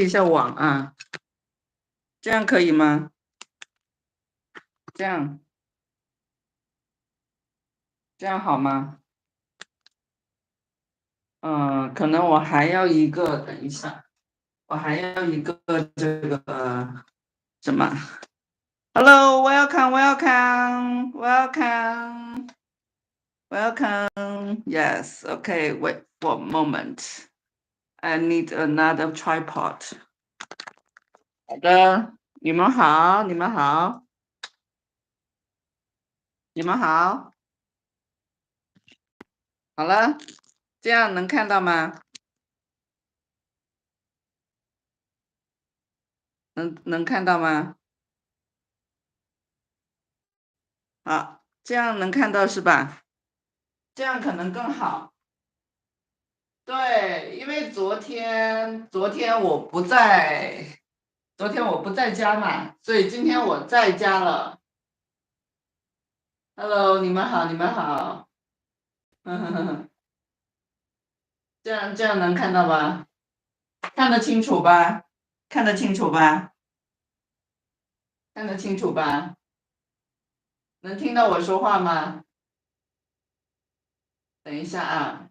一下网啊，这样可以吗？这样好吗？可能我还要一个，等一下，我还要一个这个什么？Hello, welcome, welcome, welcome, welcome. Yes, okay. Wait for a moment. I need another tripod. 好的，你们好，你们好，你们好，好了，这样能看到吗？能看到吗？好，这样能看到是吧？这样可能更好。对，因为昨天我不在，昨天我不在家嘛，所以今天我在家了。Hello，你们好，你们好。这样能看到吧？看得清楚吧？看得清楚吧？看得清楚吧？能听到我说话吗？等一下啊，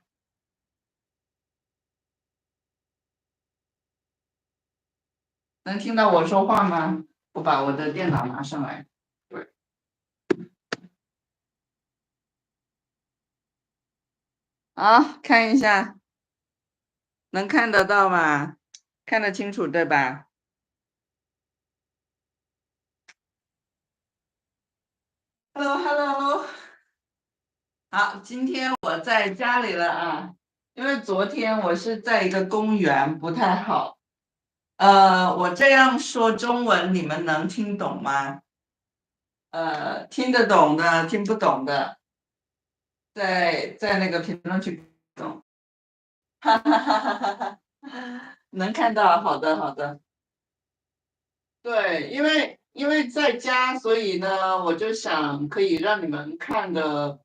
能听到我说话吗？我把我的电脑拿上来。对，好，看一下，能看得到吗？看得清楚对吧？Hello，Hello。好，今天我在家里了啊，因为昨天我是在一个公园，不太好。我这样说中文，你们能听懂吗？听得懂的，听不懂的，在那个评论区懂。哈哈哈哈哈哈，能看到，好的好的。对，因为在家，所以呢，我就想可以让你们看的，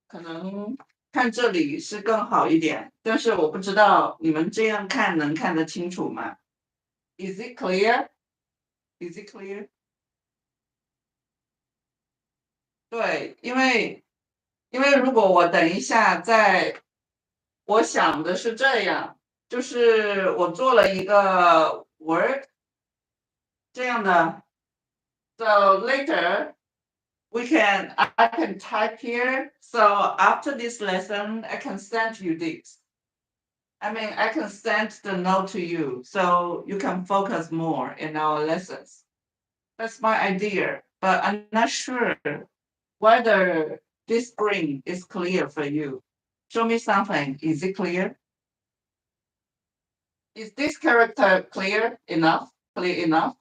可能看这里是更好一点，但是我不知道你们这样看能看得清楚吗？Is it clear? Is it clear? 对，因为如果我等一下我想的是这样，就是我做了一个 word 这样的，so later I can type here. So after this lesson, I can send you this. I mean, I can send the note to you so you can focus more in our lessons. That's my idea, but I'm not sure whether this screen is clear for you. Show me something. Is it clear? Is this character clear enough? Clear enough?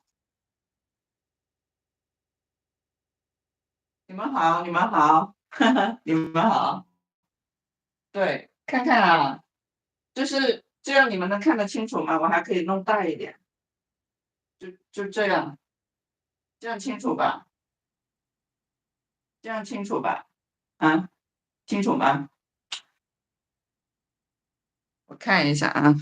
你们好，你们好，你们好。对，看看啊，就是这样，你们能看得清楚吗？我还可以弄大一点，就这样，这样清楚吧？这样清楚吧？啊，清楚吗？我看一下啊。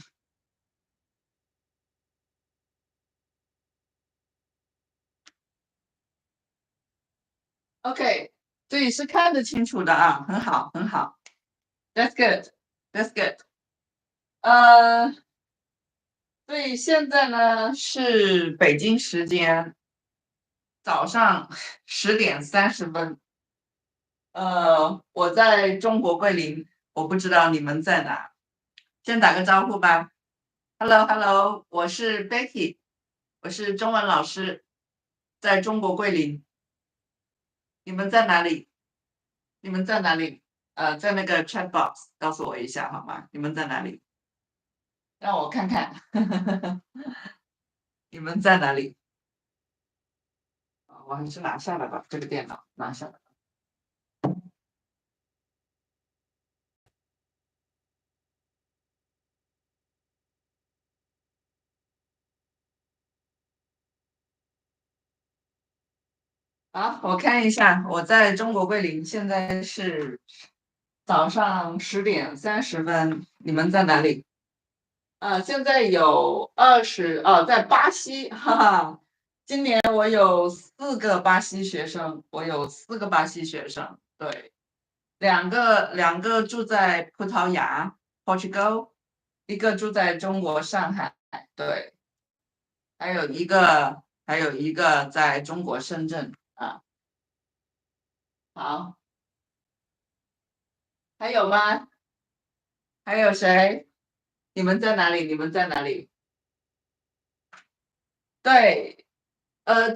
OK，这里是看得清楚的啊，很好，很好。That's good, that's good。呃，所以现在呢是北京时间早上10点30分。我在中国桂林，我不知道你们在哪。先打个招呼吧。Hello，Hello，我是 Becky，我是中文老师，在中国桂林。你们在哪里？你们在哪里？在那个 chat box 告诉我一下好吗？你们在哪里？让我看看，你们在哪里？我还是拿下来吧，这个电脑拿下来。好，我看一下，我在中国桂林，现在是早上10点30分，你们在哪里？现在有在巴西，哈哈，今年我有4个巴西学生，对，两个住在葡萄牙 Portugal，一个住在中国上海，对，还有一个在中国深圳啊。好，还有吗？还有谁？你们在哪里？你们在哪里？对，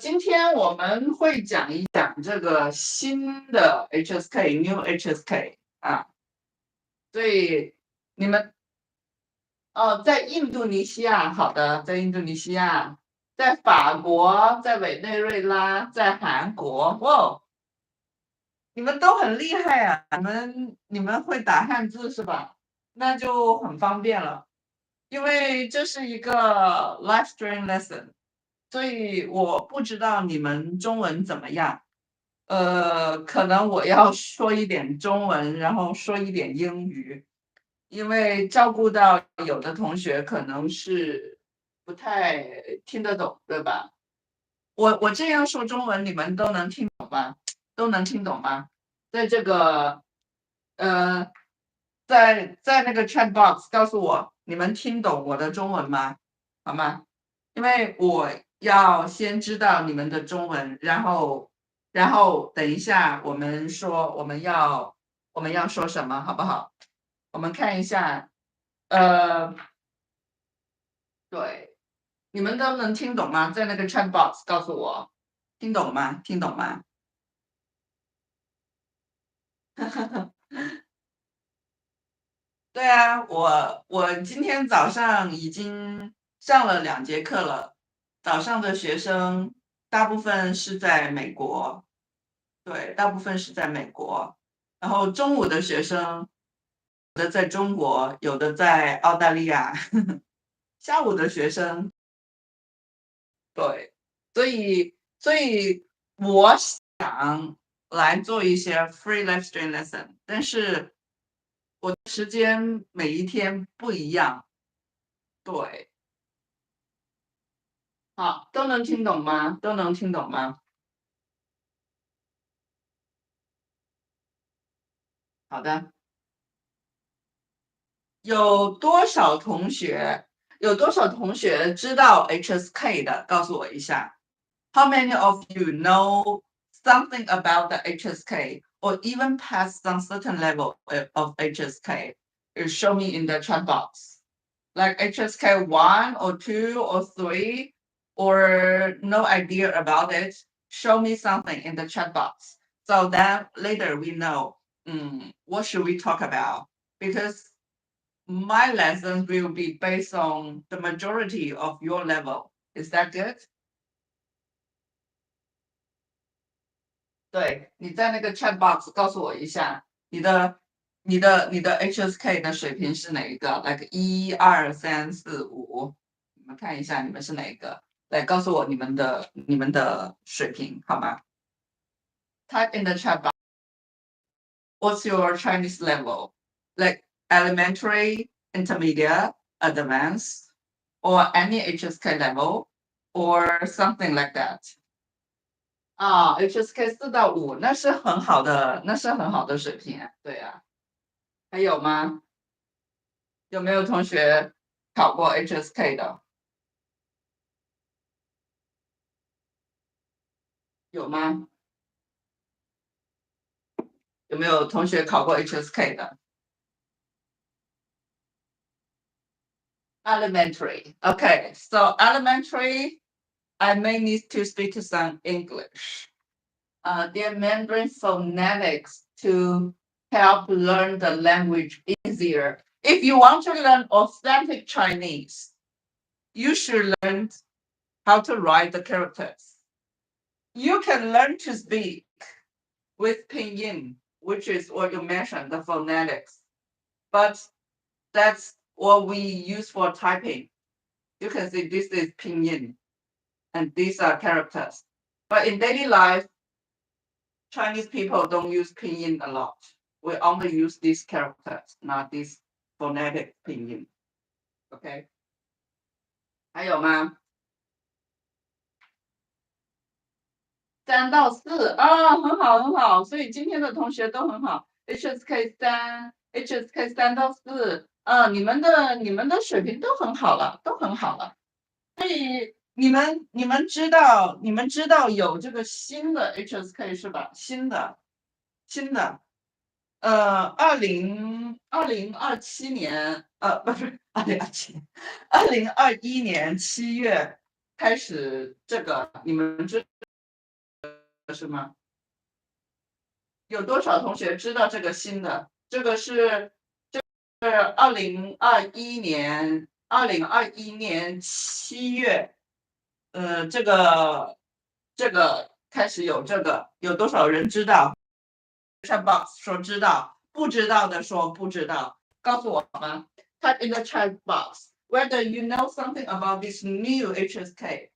今天我们会讲一讲这个新的 HSK New HSK 啊，所以你们在印度尼西亚，好的，在印度尼西亚，在法国，在委内瑞拉，在韩国，哇，你们都很厉害啊！你们会打汉字是吧？那就很方便了，因为这是一个 live stream lesson，所以我不知道你们中文怎么样。可能我要说一点中文，然后说一点英语，因为照顾到有的同学可能是不太听得懂，对吧？我这样说中文，你们都能听懂吗？都能听懂吗？在这个呃，在那个 chat box 告诉我，你们听懂我的中文吗？好吗？因为我要先知道你们的中文，然后等一下我们要说什么，好不好？我们看一下，呃，对，你们都能听懂吗？在那个 chat box 告诉我，听懂吗？听懂吗？对啊，我今天早上已经上了2节课了，早上的学生大部分是在美国，对，大部分是在美国，然后中午的学生有的在中国，有的在澳大利亚，下午的学生对，所以我想来做一些 free live stream lesson，但是我的时间每一天不一样，对。好，都能听懂吗？都能听懂吗？好的，有多少同学知道 HSK 的？告诉我一下。How many of you know something about the HSK or even past some certain level of HSK? Show me in the chat box. Like HSK 1 or 2 or 3, or no idea about it. Show me something in the chat box. So that later we know what should we talk about. Because my lessons will be based on the majority of your level. Is that good? 对，你在那个 chat box 告诉我一下，你的 HSK 的水平是哪一个？like 1、2、3、4、5，你们看一下你们是哪一个？来告诉我你们的水平好吗？Type in the chat box. What's your Chinese level? Like elementary, intermediate, advanced, or any HSK level, or something like that. HSK 4到5，那是很好的水平啊，对呀、还有吗？有没有同学考过 HSK 的？有吗？有没有同学考过 HSK 的？Elementary. Okay, so elementary, I may need to speak to some English. Their Mandarin phonetics to help learn the language easier. If you want to learn authentic Chinese, you should learn how to write the characters. You can learn to speak with pinyin, which is what you mentioned, the phonetics. But that's what we use for typing. You can see this is pinyin and these are characters. But in daily life, Chinese people don't use pinyin a lot. We only use these characters, not this phonetic pinyin. Okay. 还有吗？3到4啊，很好很好，所以今天的同学都很好。HSK3 到4，你们的水平都很好了，都很好了。所以你们知道有这个新的 HSK 是吧？新的，2027年，不是2027年，2021年7月开始这个，你们知道是吗？有多少同学知道这个新的？这个是2021年这个开始有这个，有多少人知道？Chat box 说知道，不知道的说不知道，告诉我吗？Type in the chat box whether you know something about this new HSK.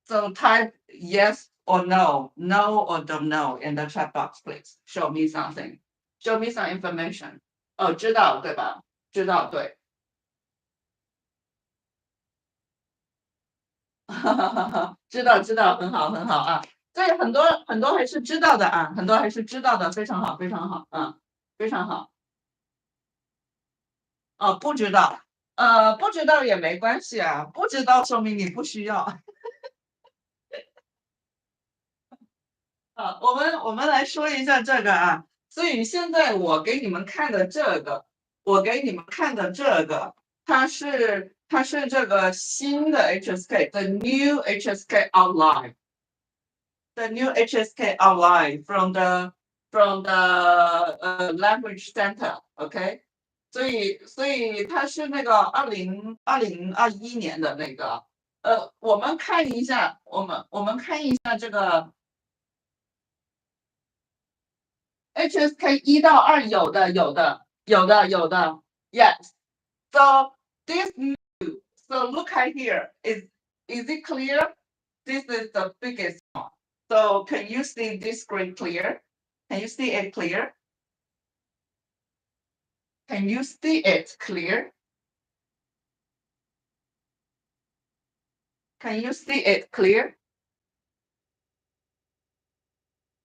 So type yes or no, no or don't know in the chat box, please. Show me something. Show me some information. 哦，知道对吧？知道对。知道，很好很好啊。所以很多还是知道的啊，很多还是知道的，非常好非常好，非常好。哦，不知道，不知道也没关系啊，不知道说明你不需要。我们来说一下这个啊。所以现在我给你们看的这个，它是这个新的 HSK，the new HSK outline，the new HSK outline from the language center，OK？所以它是那个2021年的那个，我们看一下，我们看一下这个 HSK 1到2有的，yes. So this new, so look at here. Is it clear? This is the biggest one. So can you see this screen clear? Can you see it clear? Can you see it clear? Can you see it clear?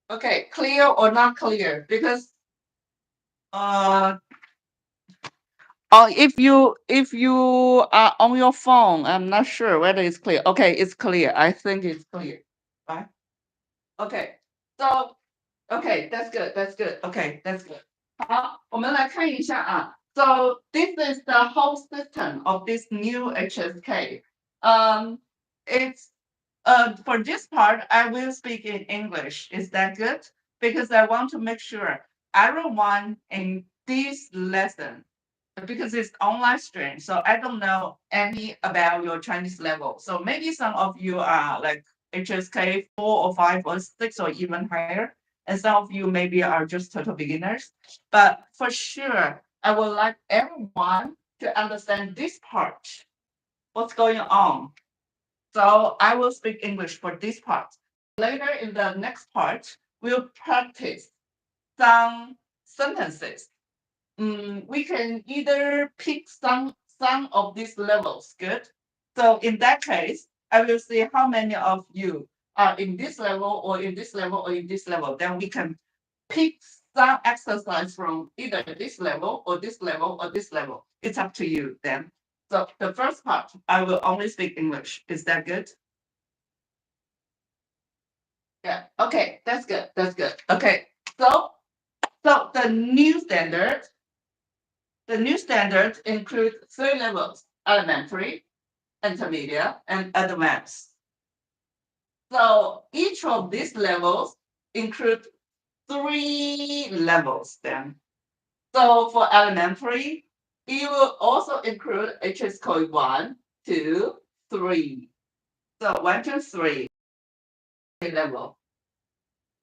Okay, clear or not clear? Because if you are on your phone, I'm not sure whether it's clear. Okay, it's clear. I think it's clear. Right? Okay. So okay, that's good. That's good. Okay, that's good. 好，我们来看一下啊。So this is the whole system of this new HSK. It's for this part, I will speak in English. Is that good? Because I want to make sure everyone in this lesson, because it's online stream, so I don't know any about your Chinese level. So maybe some of you are like HSK 4 or 5 or 6 or even higher, and some of you maybe are just total beginners. But for sure, I would like everyone to understand this part, what's going on. So I will speak English for this part. Later in the next part, we'll practice some sentences. We can either pick some of these levels. Good. So in that case, I will see how many of you are in this level or in this level or in this level. Then we can pick some exercise from either this level or this level or this level. It's up to you then. So the first part, I will only speak English. Is that good? Yeah. Okay. That's good. That's good. Okay. So the new standards include 3 levels: elementary, intermediate, and advanced. So each of these levels include 3 levels then. So for elementary, it will also include HS code 1, 2, 3. So 1, 2, 3 level.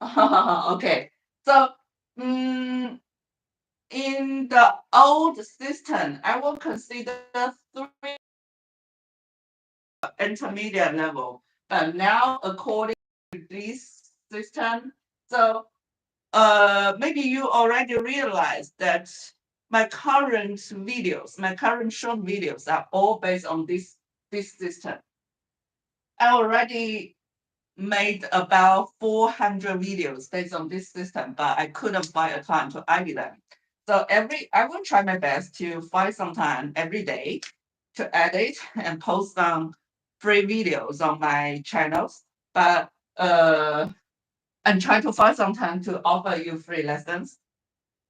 Okay. So in the old system, I will consider 3 intermediate level. But now, according to this system, so maybe you already realized that my current videos, my current short videos are all based on this system. I already made about 400 videos based on this system, but I couldn't find a time to edit them. So I will try my best to find some time every day to edit and post some free videos on my channels. But and try to find some time to offer you free lessons.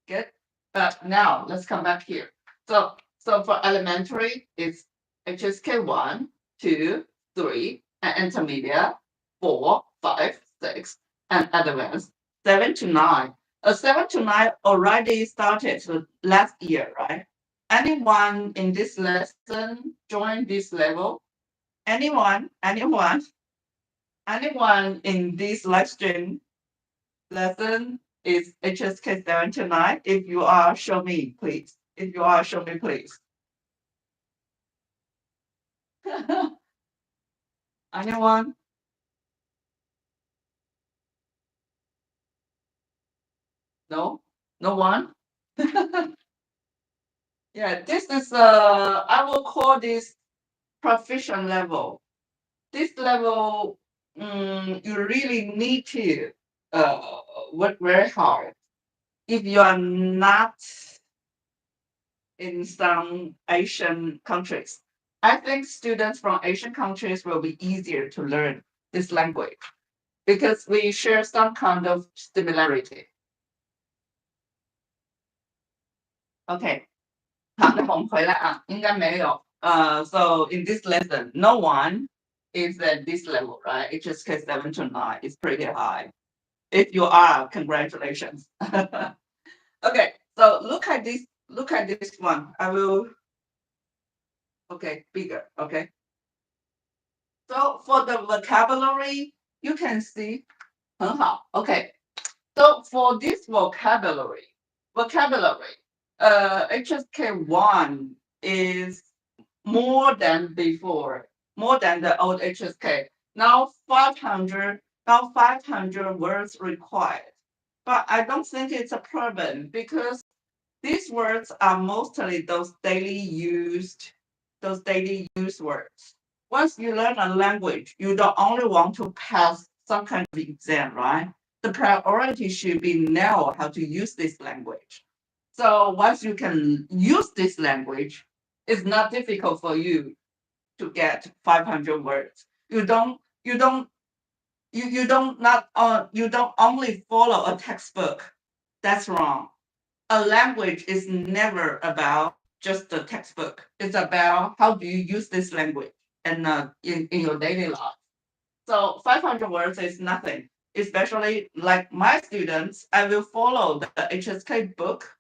Good. But now let's come back here. So for elementary, it's HSK 1, 2, 3, and intermediate 4, 5, 6, and advanced 7 to 9. 7 to 9 already started last year, right? Anyone in this lesson join this level? Anyone? Anyone in this live stream lesson is HSK 7 to 9? If you are, show me, please. If you are, show me, please. Anyone? No? No one? Yeah, this is, I will call this proficient level. This level, you really need to work very hard. If you are not in some Asian countries, I think students from Asian countries will be easier to learn this language because we share some kind of similarity. OK， 好，那我们回来啊，应该没有。So in this lesson, no one is at this level, right? HSK 7 to 9 is pretty high. If you are, congratulations. OK, so look at this. Look at this one. I will. OK, bigger. OK. So for the vocabulary, you can see 很好. OK. So for this vocabulary, HSK 1 is more than before, more than the old HSK. Now 500 words required. But I don't think it's a problem because these words are mostly those daily used words. Once you learn a language, you don't only want to pass some kind of exam, right? The priority should be know how to use this language. So once you can use this language, it's not difficult for you to get 500 words. You don't only follow a textbook. That's wrong. A language is never about just the textbook. It's about how do you use this language and in your daily life. So 500 words is nothing. Especially like my students, I will follow the HSK book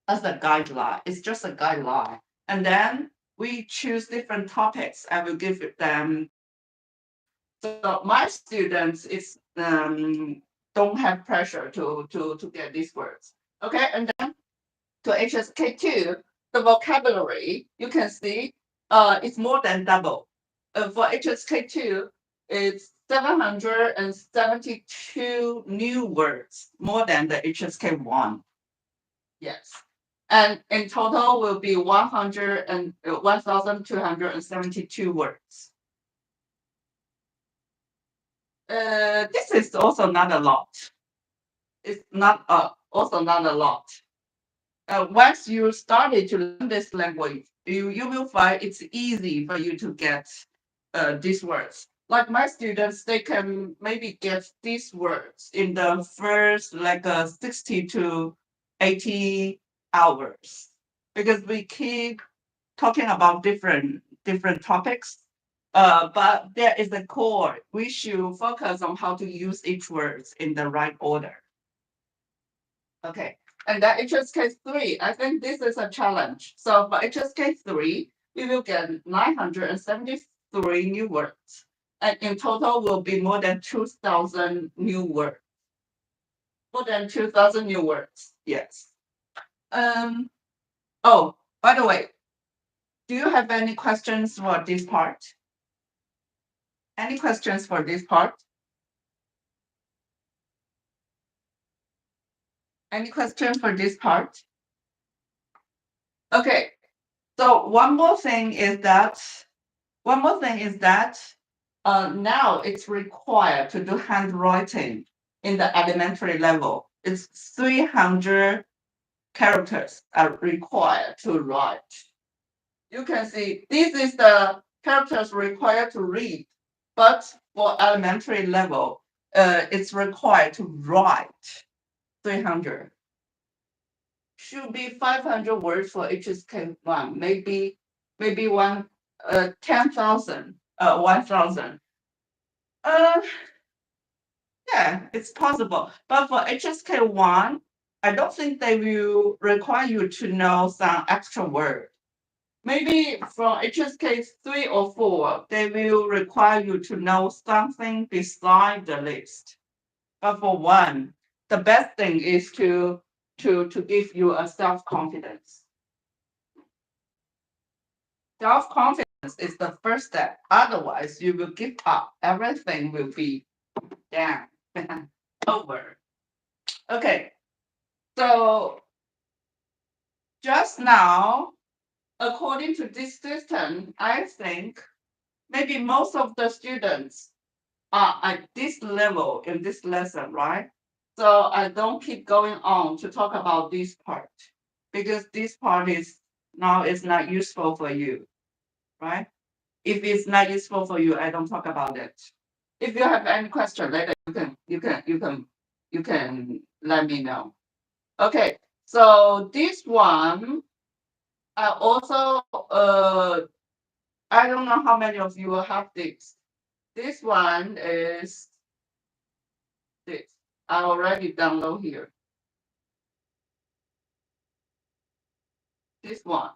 as a guideline. It's just a guideline. And then we choose different topics. I will give them. So my students is don't have pressure to get these words. Okay, and then to HSK2, the vocabulary you can see it's more than double. For HSK2, it's 772 new words, more than the HSK1. Yes. And in total will be 1,272 words. This is also not a lot. It's not also not a lot. Once you started to learn this language, you will find it's easy for you to get these words. Like my students, they can maybe get these words in the first 60 to 80 hours because we keep talking about different topics. But there is a core. We should focus on how to use each word in the right order. Okay. And that HSK3, I think this is a challenge. So for HSK3, we will get 973 new words. And in total will be more than 2,000 new words. More than 2,000 new words. Yes. Oh, by the way, do you have any questions for this part? Any questions for this part? Any questions for this part? Okay. So one more thing is that now it's required to do handwriting in the elementary level. It's 300 characters are required to write. You can see this is the characters required to read, but for elementary level, it's required to write 300. Should be 500 words for HSK1, maybe 10,000, 1,000. Uh, yeah, it's possible. But for HSK1, I don't think they will require you to know some extra word. Maybe from HSK 3 or 4, they will require you to know something beside the list. But for one, the best thing is to give you a self-confidence. Self-confidence is the first step. Otherwise, you will give up. Everything will be down, over. Okay, so just now, according to this system, I think maybe most of the students are at this level in this lesson, right? So I don't keep going on to talk about this part because this part is now is not useful for you, right? If it's not useful for you, I don't talk about it. If you have any question later, you can let me know. Okay, so this one I also I don't know how many of you will have this. This one is this. I already download here. This one.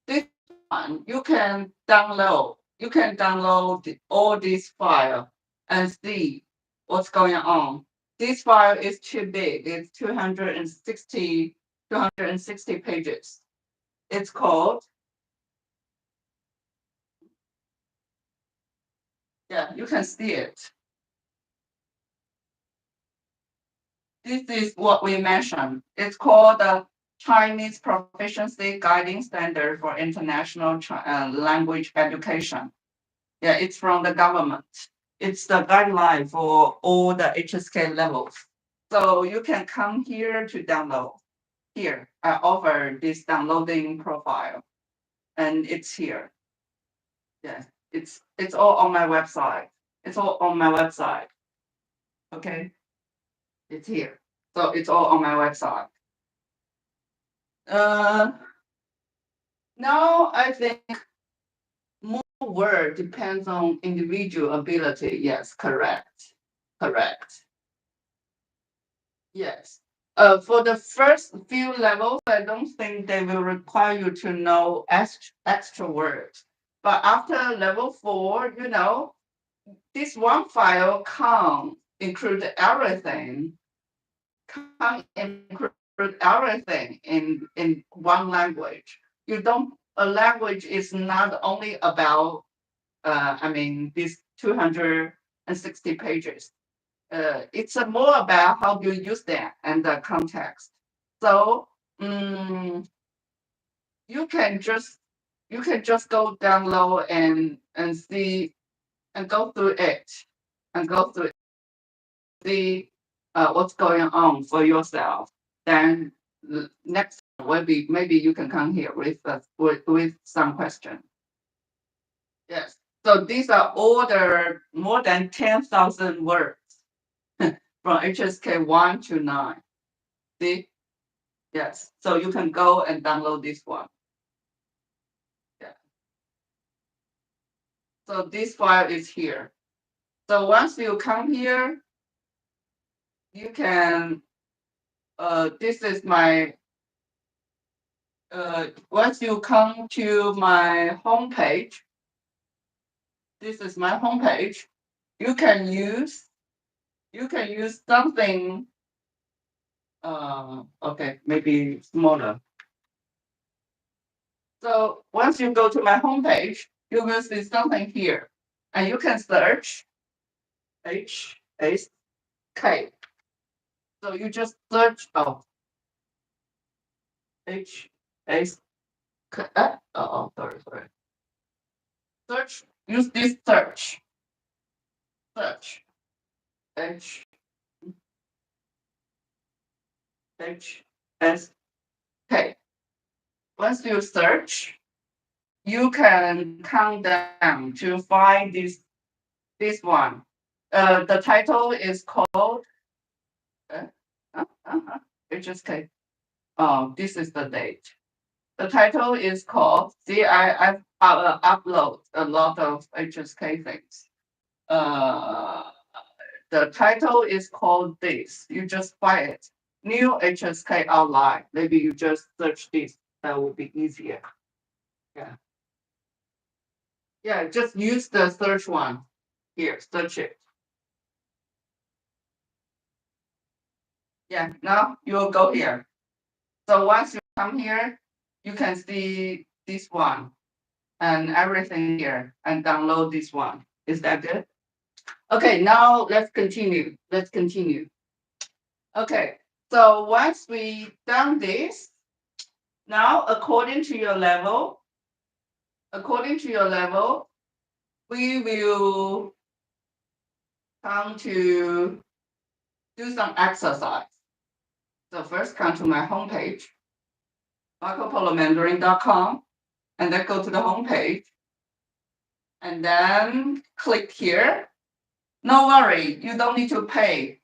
This one you can download. You can download all these files and see what's going on. This file is too big. It's 260 pages. It's called, yeah, you can see it. This is what we mentioned. It's called the Chinese Proficiency Guiding Standard for International Language Education. Yeah, it's from the government. It's the guideline for all the HSK levels. So you can come here to download. Here, I offer this downloading profile, and it's here. Yeah, it's all on my website. It's all on my website. Okay, it's here. So it's all on my website. Uh, now I think more word depends on individual ability. Yes, correct. Correct. Yes. For the first few levels, I don't think they will require you to know extra words. But after level 4, this one file can't include everything, can't include everything in one language. You don't, a language is not only about, these 260 pages. It's more about how you use them and the context. So you can just go download and see and go through it and go through see what's going on for yourself. Then next maybe you can come here with some question. Yes. So these are all the more than 10,000 words from HSK 1 to 9. See? Yes. So you can go and download this one. Yeah. So this file is here. So once you come here, you can, this is my, once you come to my homepage, this is my homepage. You can use something, okay, maybe smaller. So once you go to my homepage, you will see something here, and you can search HSK. So you just search HSK. sorry. Search. Use this search. Search. HSK. Once you search, you can count down to find this one. The title is called HSK. Oh, this is the date. The title is called. See, I've upload a lot of HSK things. The title is called this. You just find it. New HSK outline. Maybe you just search this. That would be easier. Yeah. Yeah, just use the search one. Here, search it. Yeah, now you'll go here. So once you come here, you can see this one and everything here and download this one. Is that good? Okay, now let's continue. Okay, so once we done this, now according to your level, we will come to do some exercise. So first come to my homepage, marcopolomandarin.com, and then go to the homepage, and then click here. No worry, you don't need to pay.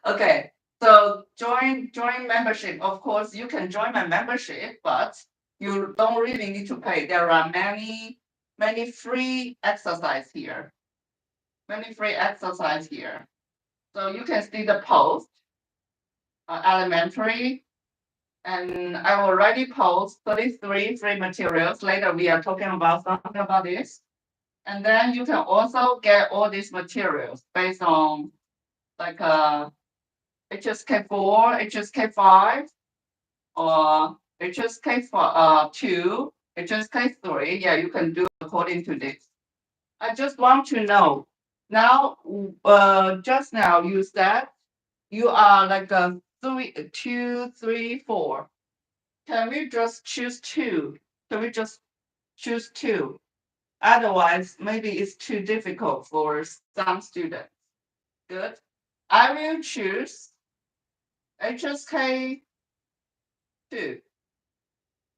Okay, so join membership. Of course, you can join my membership, but you don't really need to pay. There are many free exercise here. So you can see the post, elementary, and I already post 33 free materials. Later we are talking about something about this. And then you can also get all these materials based on like HSK4, HSK5, or HSK2, HSK3. Yeah, you can do according to this. I just want to know now. Just now you said you are like a 2, 3, 4. Can we just choose 2? Can we just choose 2? Otherwise, maybe it's too difficult for some students. Good. I will choose HSK2.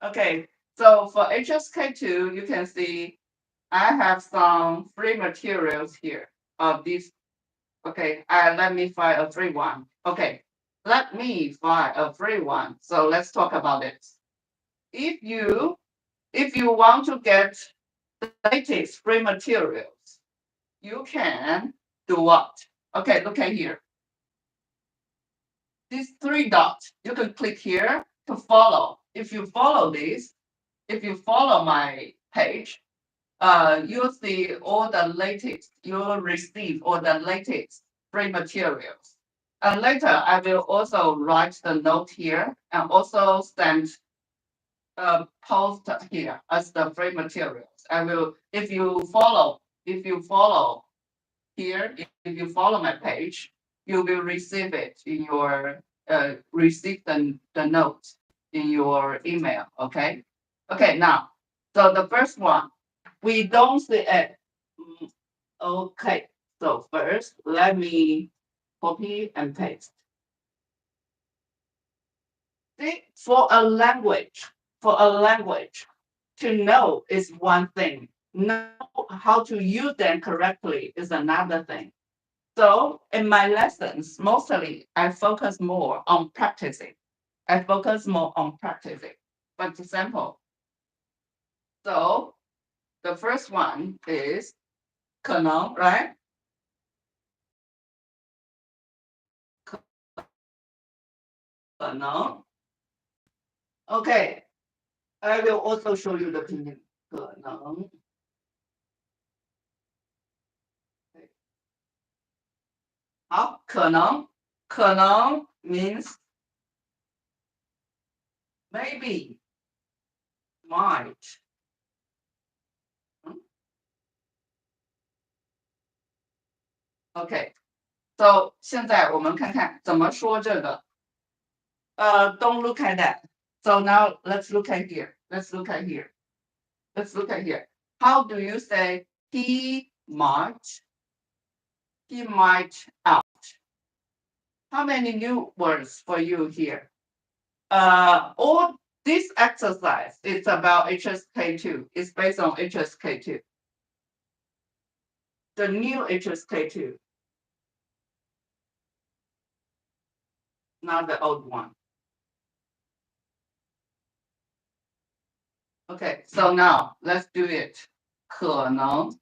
Okay, so for HSK2, you can see I have some free materials here of these. Okay, let me find a free one. Okay, let me find a free one. So let's talk about it. If you want to get the latest free materials, you can do what? Okay, look at here. These 3 dots, you can click here to follow. If you follow this, if you follow my page, you'll see all the latest, you'll receive all the latest free materials. And later, I will also write the note here and also send post here as the free materials. I will, if you follow here, if you follow my page, you will receive it in your receive the note in your email. Okay. Okay. Now, so the first one, we don't see it. Okay. So first, let me copy and paste. See, for a language, to know is one thing. Know how to use them correctly is another thing. So in my lessons, mostly I focus more on practicing. For example, so the first one is 可能, right? 可能. Okay, I will also show you the pinyin. 可能. Okay. 可能 means maybe, might. Okay, so 现在我们看看怎么说这个。Don't look at that. So now let's look at here. Let's look at here. Let's look at here. How do you say he might out? How many new words for you here? All this exercise is about HSK2. It's based on HSK2. The new HSK2, not the old one. Okay, so now let's do it. 可能.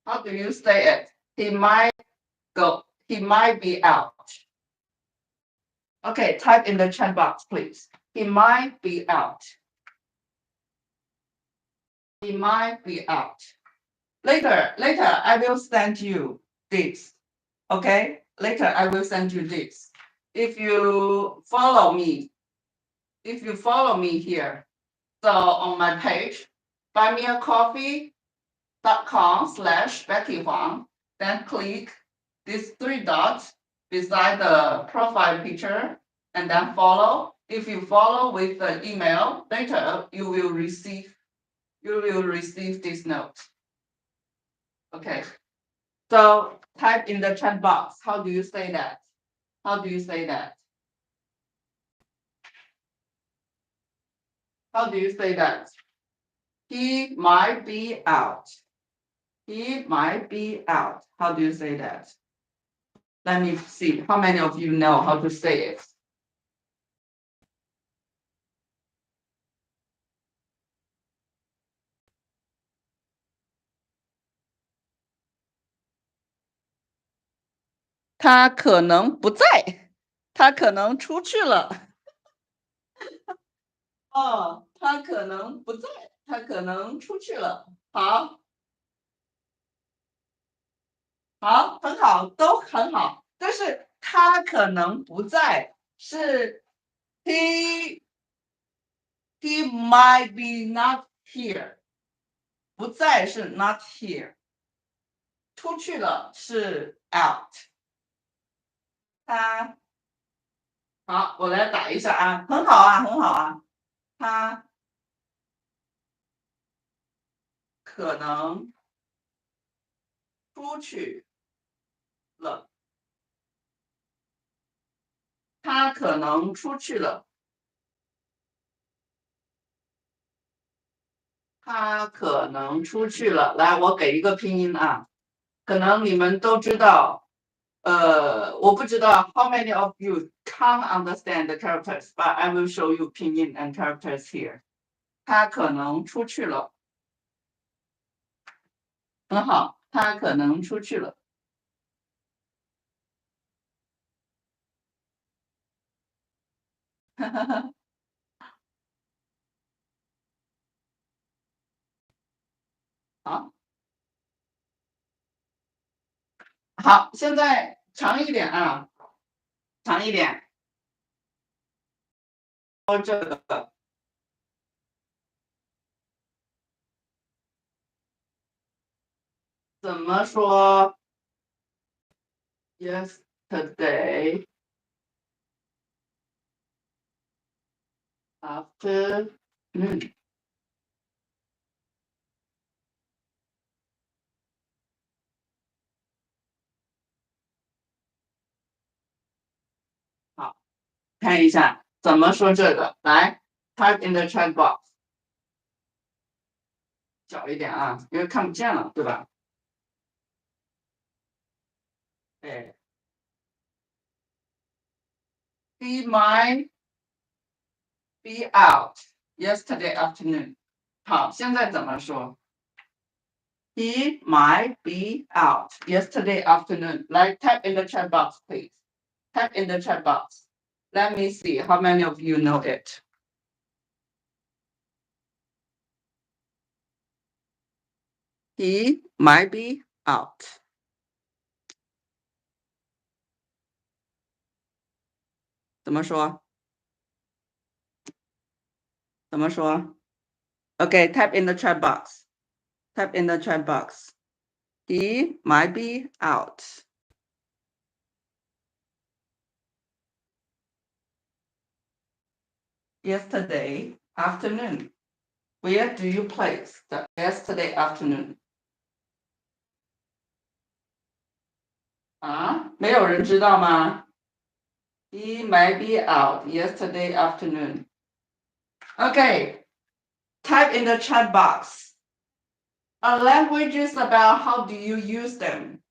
How do you say it? He might go. He might be out. Okay, type in the chat box, please. He might be out. He might be out. Later, I will send you this. Okay? Later, I will send you this. If you follow me here, so on my page, buymeacoffee.com/Betty Huang, then click these 3 dots beside the profile picture and then follow. If you follow with the email, later you will receive this note. Okay. So type in the chat box. How do you say that? How do you say that? How do you say that? He might be out. He might be out. How do you say that? Let me see. How many of you know how to say it?他可能不在，他可能出去了。哦，他可能不在，他可能出去了。好，好，很好，都很好。但是他可能不在，是 he might be not here。不在是 not here， 出去了是 out。他好，我来打一下啊，很好啊，很好啊。他可能出去了。他可能出去了。他可能出去了。来，我给一个拼音啊，可能你们都知道。我不知道 how many of you can't understand the characters, but I will show you 拼音 and characters here. 他可能出去了。很好，他可能出去了。好，好，现在长一点啊，长一点。说这个怎么说 ？Yesterday afternoon. 好，看一下怎么说这个。来 ，type in the chat box。小一点啊，因为看不见了，对吧？哎 ，He might be out yesterday afternoon。好，现在怎么说 ？He might be out yesterday afternoon. 来 type in the chat box, please. Type in the chat box. Let me see how many of you know it. He might be out. 怎么说？怎么说 ？Okay, type in the chat box. Type in the chat box. He might be out. yesterday afternoon. Where do you place the yesterday afternoon? 啊，没有人知道吗？ He might be out yesterday afternoon. Okay, type in the chat box. Languages about how do you use them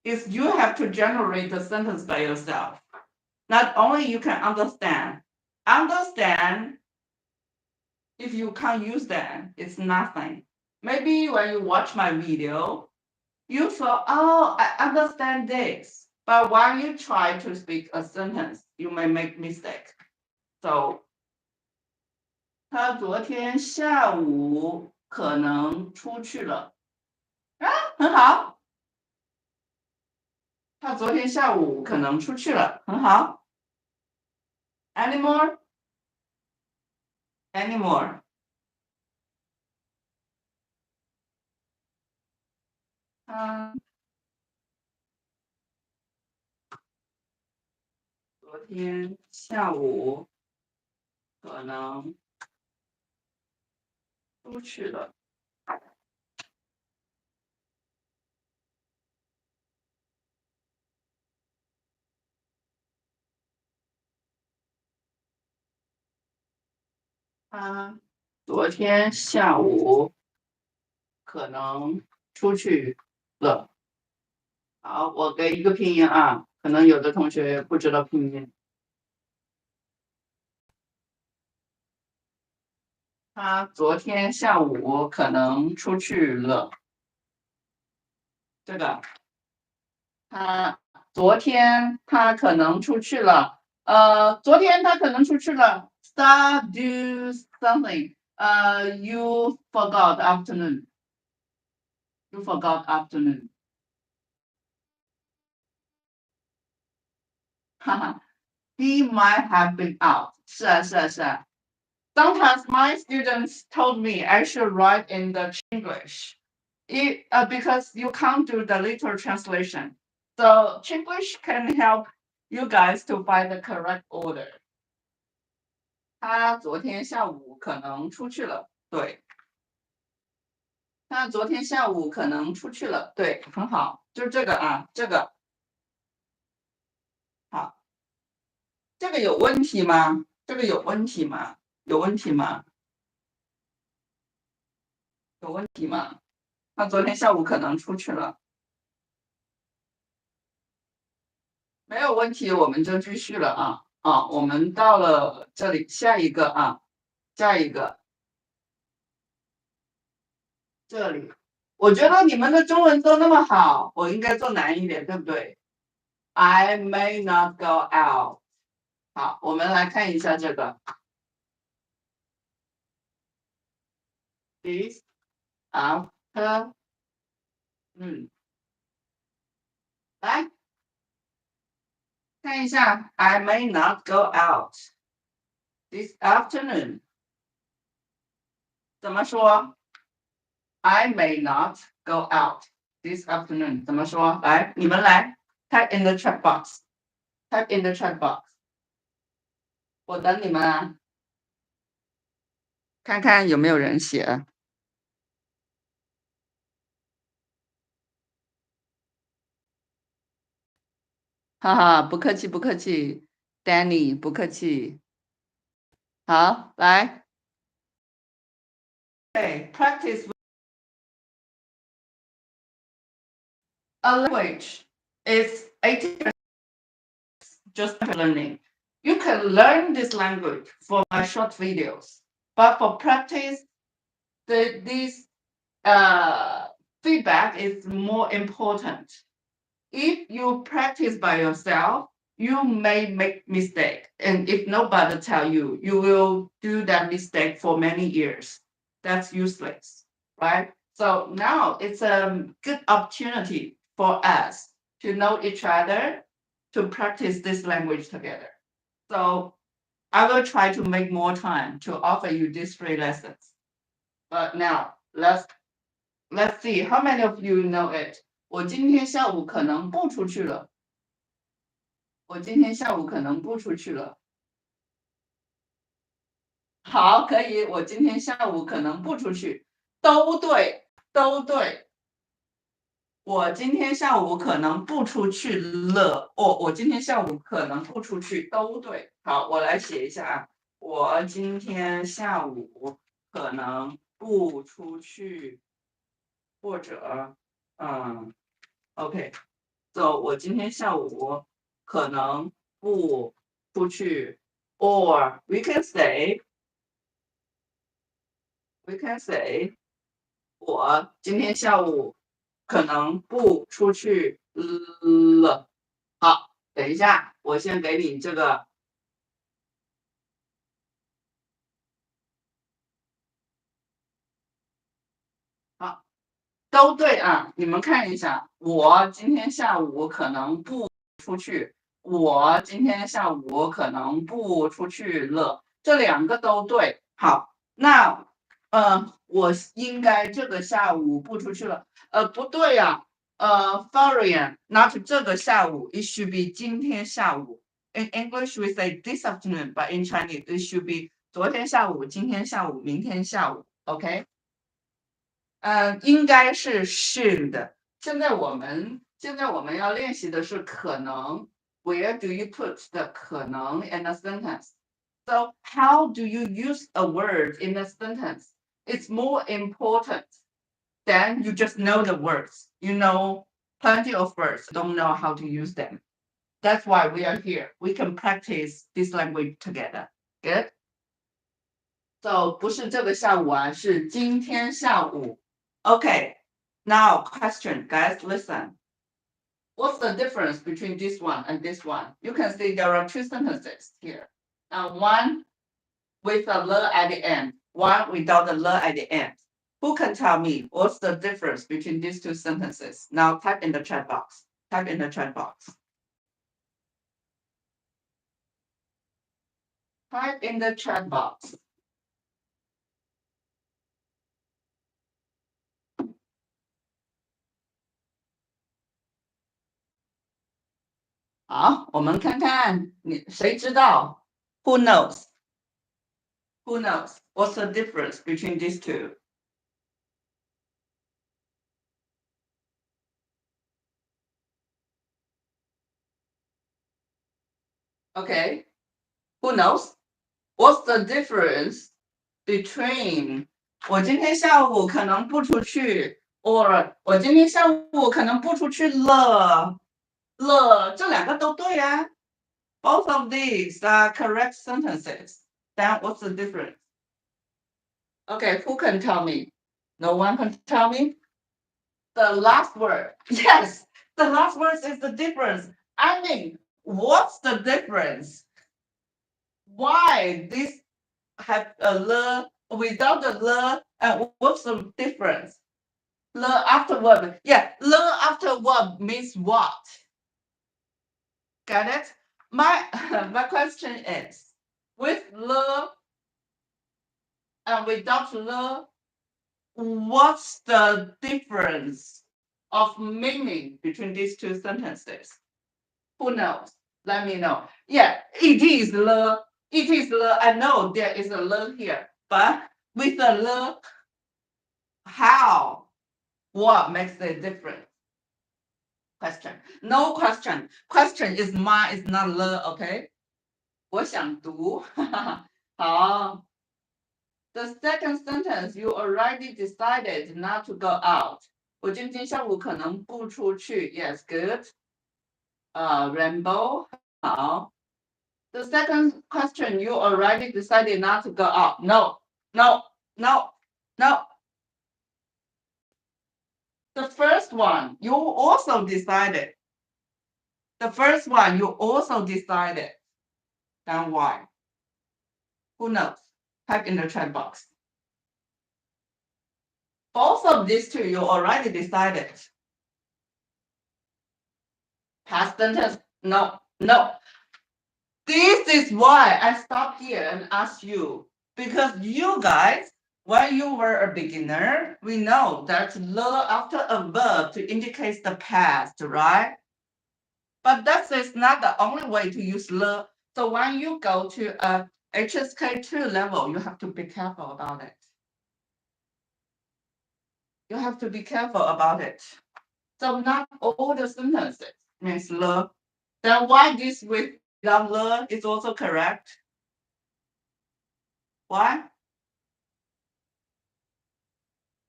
is you have to generate the sentence by yourself. Not only you can understand if you can't use them, it's nothing. Maybe when you watch my video, you thought, oh, I understand this. But when you try to speak a sentence, you may make mistake. So 他昨天下午可能出去了啊，很好。他昨天下午可能出去了，很好。Any more? Any more? 昨天下午可能出去了。他昨天下午可能出去了。好，我给一个拼音啊，可能有的同学不知道拼音。他昨天下午可能出去了。这个，昨天他可能出去了。昨天他可能出去了。Start do something. You forgot afternoon. You forgot afternoon. 哈哈 He might have been out. 是啊，是啊，是啊。Sometimes my students told me I should write in the Chinglish, because you can't do the literal translation. So Chinglish can help you guys to find the correct order. 他昨天下午可能出去了，对。他昨天下午可能出去了，对，很好，就是这个啊，这个。好，这个有问题吗？这个有问题吗？有问题吗？有问题吗？他昨天下午可能出去了。没有问题，我们就继续了啊。我们到了这里，下一个啊，下一个，这里，我觉得你们的中文都那么好，我应该做难一点，对不对？I may not go out。好，我们来看一下这个。This after，来看一下，I may not go out this afternoon。怎么说？I may not go out this afternoon. 怎么说？来，你们来 type in the chat box. Type in the chat box. 我等你们啊，看看有没有人写。哈哈，不客气，不客气 ，Danny，不客气。好，来。Okay, practice with a language is 80% just learning. You can learn this language for my short videos, but for practice, this feedback is more important. If you practice by yourself, you may make mistake, and if nobody tell you, you will do that mistake for many years. That's useless, right? So now it's a good opportunity for us to know each other, to practice this language together. So I will try to make more time to offer you these free lessons. But now let's see how many of you know it. 我今天下午可能不出去了。我今天下午可能不出去了。好，可以。我今天下午可能不出去，都对，都对。我今天下午可能不出去了。我今天下午可能不出去，都对。好，我来写一下啊。我今天下午可能不出去，或者OK。So 我今天下午可能不出去，or we can say 我今天下午可能不出去了。好，等一下，我先给你这个。好，都对啊。你们看一下，我今天下午可能不出去，我今天下午可能不出去了，这两个都对。好，那我应该这个下午不出去了。不对呀、Florian，not 这个下午，it should be 今天下午。In English we say this afternoon, but in Chinese it should be 昨天下午、今天下午、明天下午。OK。应该是 should。现在我们要练习的是可能。Where do you put the 可能 in a sentence? So how do you use a word in a sentence? It's more important than you just know the words. You know plenty of words, don't know how to use them. That's why we are here. We can practice this language together. Good? So 不是这个下午啊，是今天下午。Okay, now question, guys, listen. What's the difference between this one and this one? You can see there are two sentences here. One with a le at the end, one without the le at the end. Who can tell me what's the difference between these two sentences? Now type in the chat box. Type in the chat box. Type in the chat box. 好，我们看看你谁知道 ？Who knows? Who knows? What's the difference between these two? Okay. Who knows? What's the difference between 我今天下午可能不出去，or 我今天下午可能不出去了，这两个都对啊。Both of these are correct sentences. Then what's the difference? Okay, who can tell me? No one can tell me? The last word. Yes, the last word is the difference. I mean, what's the difference? Why this have a le without the le, and what's the difference? Le after verb. Yeah, le after verb means what? Got it? My my question is, with le and without le, what's the difference of meaning between these two sentences? Who knows? Let me know. Yeah, it is le. It is le. I know there is a le here, but with a le, how? What makes the difference? Question. No question. Question is mine, is not le, okay? 我想读。好。The second sentence, you already decided not to go out. 我今天下午可能不出去。Yes, good. Rainbow. 好。The second question, you already decided not to go out. No, no, no, no. The first one, you also decided. The first one, you also decided. Then why? Who knows? Type in the chat box. Both of these two, you already decided. Past sentence, no, no. This is why I stopped here and asked you. Because you guys, when you were a beginner, we know that le after a verb to indicate the past, right? But that is not the only way to use le. So when you go to a HSK2 level, you have to be careful about it. You have to be careful about it. So not all the sentences means le. Then why this without le is also correct? Why?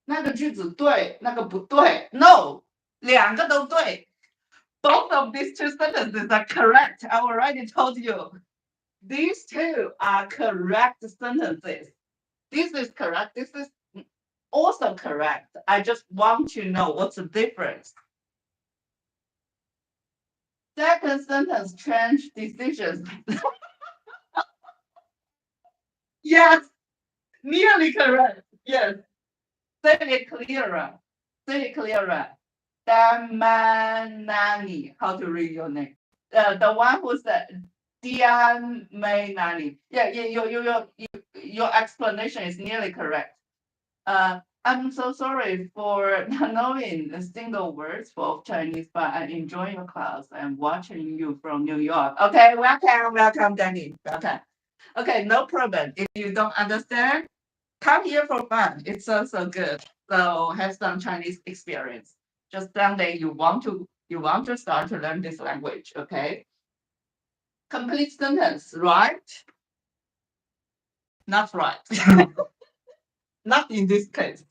那个句子对，那个不对。No，两个都对。Both of these two sentences are correct. I already told you. These two are correct sentences. This is correct. This is also correct. I just want to know what's the difference. Second sentence change decisions. Yes, nearly correct. Yes. Say it clearer. Say it clearer. Damanani. How to read your name? The one who said Diamanani. Yeah, your explanation is nearly correct. I'm so sorry for not knowing a single words for Chinese, but I enjoy your class and watching you from New York. Okay, welcome, Danny. Welcome. Okay, no problem. If you don't understand, come here for fun. It's so good. So have some Chinese experience. Just someday you want to start to learn this language. Okay. Complete sentence, right? Not right. Not in this case.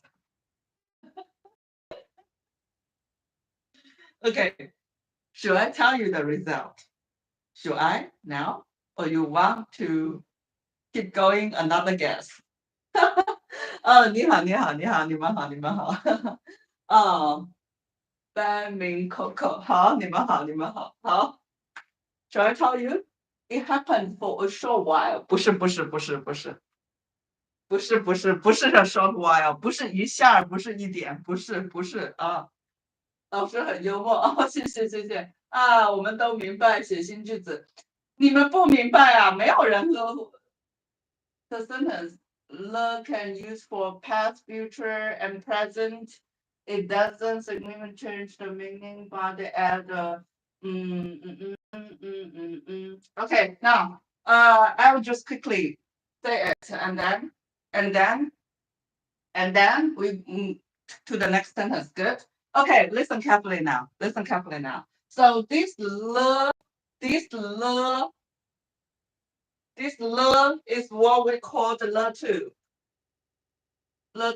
Okay. Should I tell you the result? Should I now? Or you want to keep going another guess? 你好，你们好。班名 Coco， 好。Shall I tell you? It happened for a short while. 不是 a short while， 不是一下，不是一点，不是啊。老师很幽默哦，谢谢啊，我们都明白写新句子，你们不明白啊，没有人喝。The sentence le can use for past, future, and present. It doesn't significantly change the meaning, but they add the Okay, now I will just quickly say it, and then we to the next sentence. Good. Okay, listen carefully now. So this le is what we call the le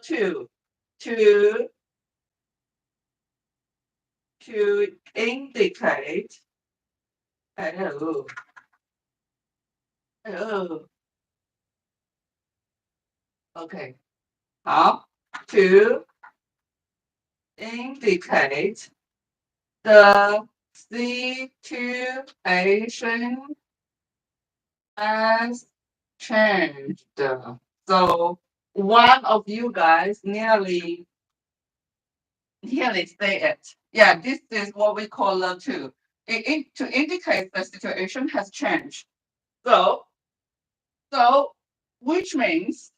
two. To indicate okay. To indicate the situation has changed. So one of you guys nearly say it. Yeah, this is what we call the two. To indicate the situation has changed. So which means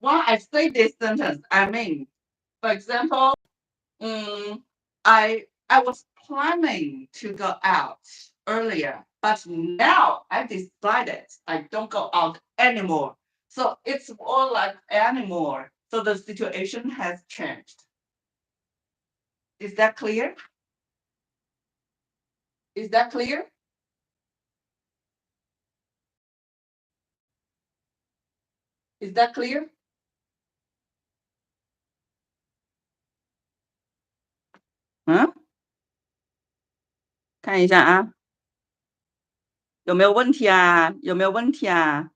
when I say this sentence, I mean, for example, I was planning to go out earlier, but now I decided I don't go out anymore. So it's all like anymore. So the situation has changed. Is that clear? Is that clear? Is that clear? 看一下啊，有没有问题啊？Clear?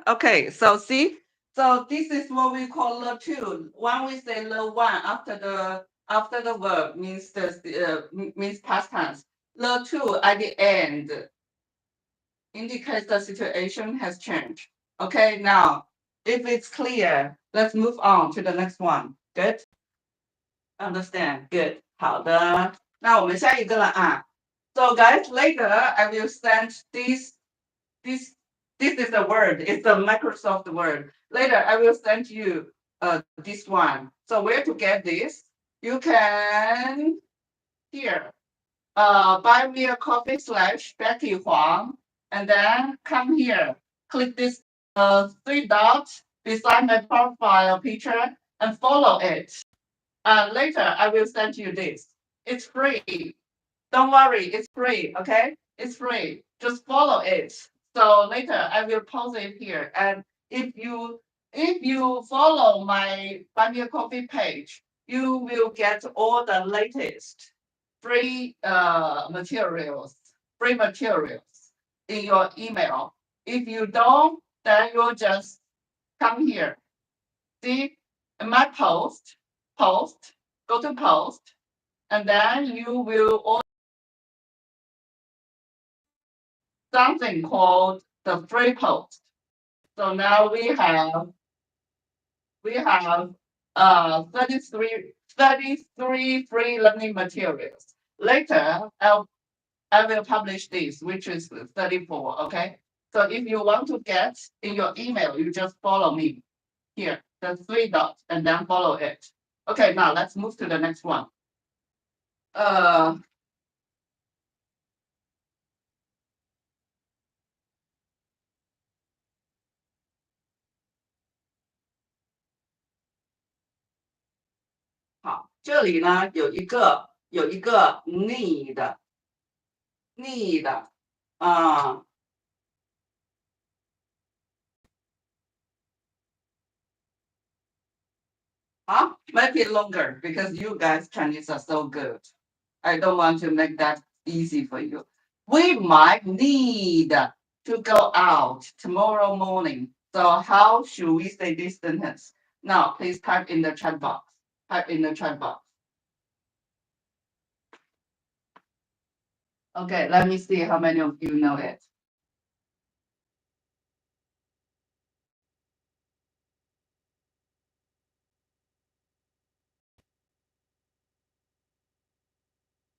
Okay, so see? So this is what we call le two. When we say le one after the verb means means past tense. Le two at the end indicates the situation has changed. Okay, now if it's clear, let's move on to the next one. Good? Understand? Good. 好的，那我们下一个了啊。So guys, later I will send this is a word. It's a Microsoft word. Later I will send you this one. So where to get this? You can here. buy me a coffee / Betty Huang, and then come here, click this three dots beside my profile picture and follow it. Later I will send you this. It's free. Don't worry, it's free, okay? It's free. Just follow it. So later I will post it here. And if you follow my Buy Me a Coffee page, you will get all the latest free free materials in your email. If you don't, then you'll just come here. See my post, go to post, and then you will something called the free post. So now we have 33 free learning materials. Later, I will publish this, which is 34. Okay. So if you want to get in your email, you just follow me here, the three dots, and then follow it. Okay. Now let's move to the next one. 好，这里呢有一个need啊。Make it longer because you guys Chinese are so good. I don't want to make that easy for you. We might need to go out tomorrow morning. So how should we say this sentence? Now, please type in the chat box. Type in the chat box. Okay, let me see how many of you know it.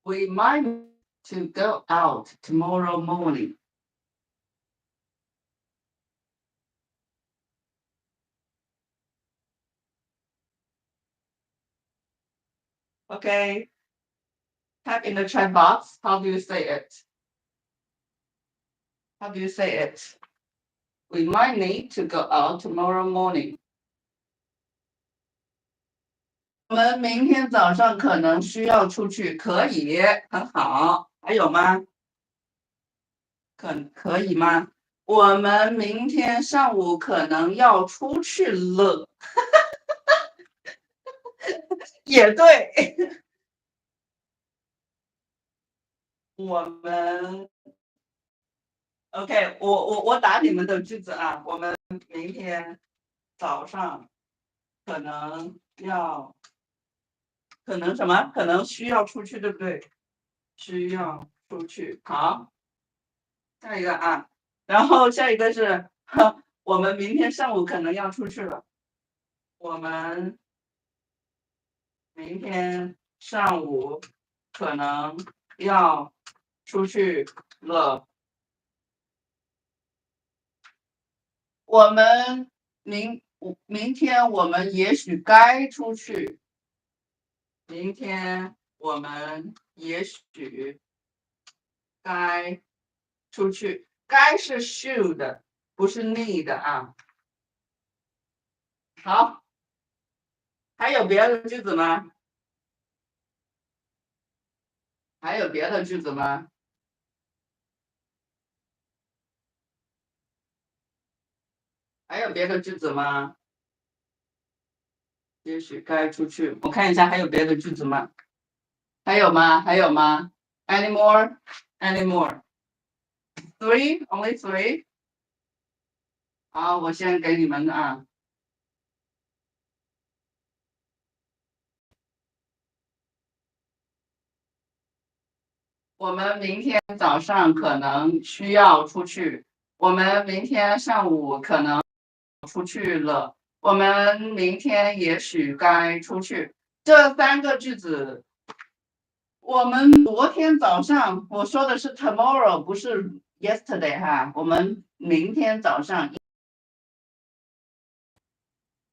We might need to go out tomorrow morning. Okay. Type in the chat box. How do you say it? How do you say it? We might need to go out tomorrow morning. 我们明天早上可能需要出去，可以，很好。还有吗？可以吗？我们明天上午可能要出去了。也对。我们 OK，我打你们的句子啊。我们明天早上可能什么？可能需要出去，对不对？需要出去。好，下一个啊。然后下一个是，我们明天上午可能要出去了。我们明天上午可能要出去了。我们明天我们也许该出去。明天我们也许该出去。该是 should， 不是 need 啊。好，还有别的句子吗？还有别的句子吗？还有别的句子吗？也许该出去。我看一下还有别的句子吗？还有吗？还有吗 ？Any more? Any more? Three? Only three? 好，我先给你们啊。我们明天早上可能需要出去。我们明天上午可能出去了。我们明天也许该出去。这三个句子，我们昨天早上我说的是 tomorrow， 不是 yesterday 哈。我们明天早上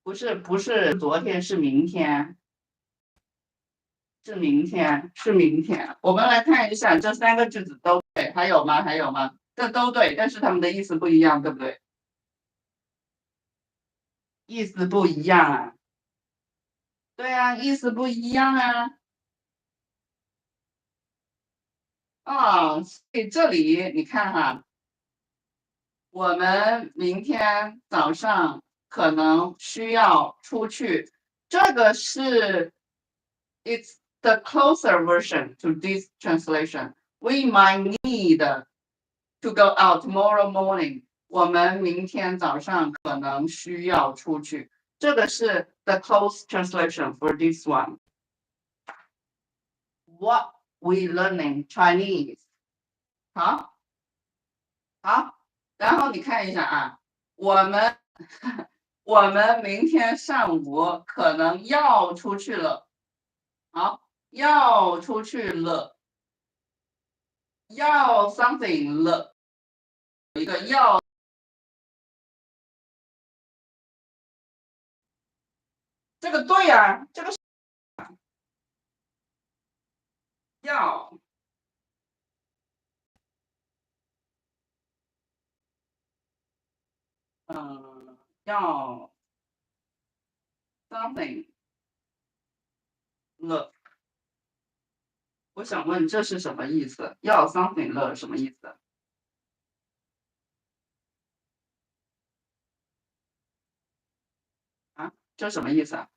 不是昨天，是明天。是明天，是明天。我们来看一下这3个句子都对，还有吗？还有吗？这都对，但是它们的意思不一样，对不对？意思不一样啊。对啊，意思不一样啊。所以这里你看哈，我们明天早上可能需要出去，这个是 it's the closer version to this translation. We might need to go out tomorrow morning. 我们明天早上可能需要出去，这个是 the close translation for this one. What we learning Chinese? 好，好，然后你看一下啊，我们我们明天上午可能要出去了。好，要出去了，要 something 了，一个要，这个对啊，这个是要，要 something 了。我想问这是什么意思？要 something 了什么意思？啊，这什么意思啊？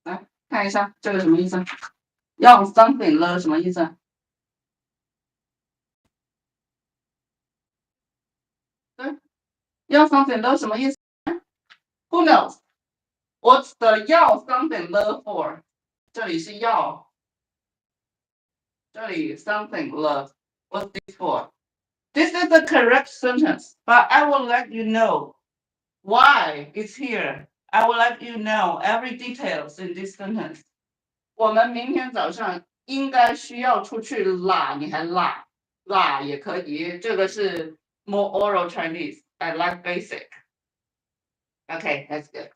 来看一下这个什么意思？要 something 了什么意思？对，要 something 了什么意思 ？Who knows? What's the 要 something 了 for？这里是要，这里 something 了 ，What's this for? This is the correct sentence, but I will let you know why it's here. I will let you know every details in this sentence. 我们明天早上应该需要出去啦，你还啦啦也可以，这个是 more oral Chinese. I like basic. Okay, that's good.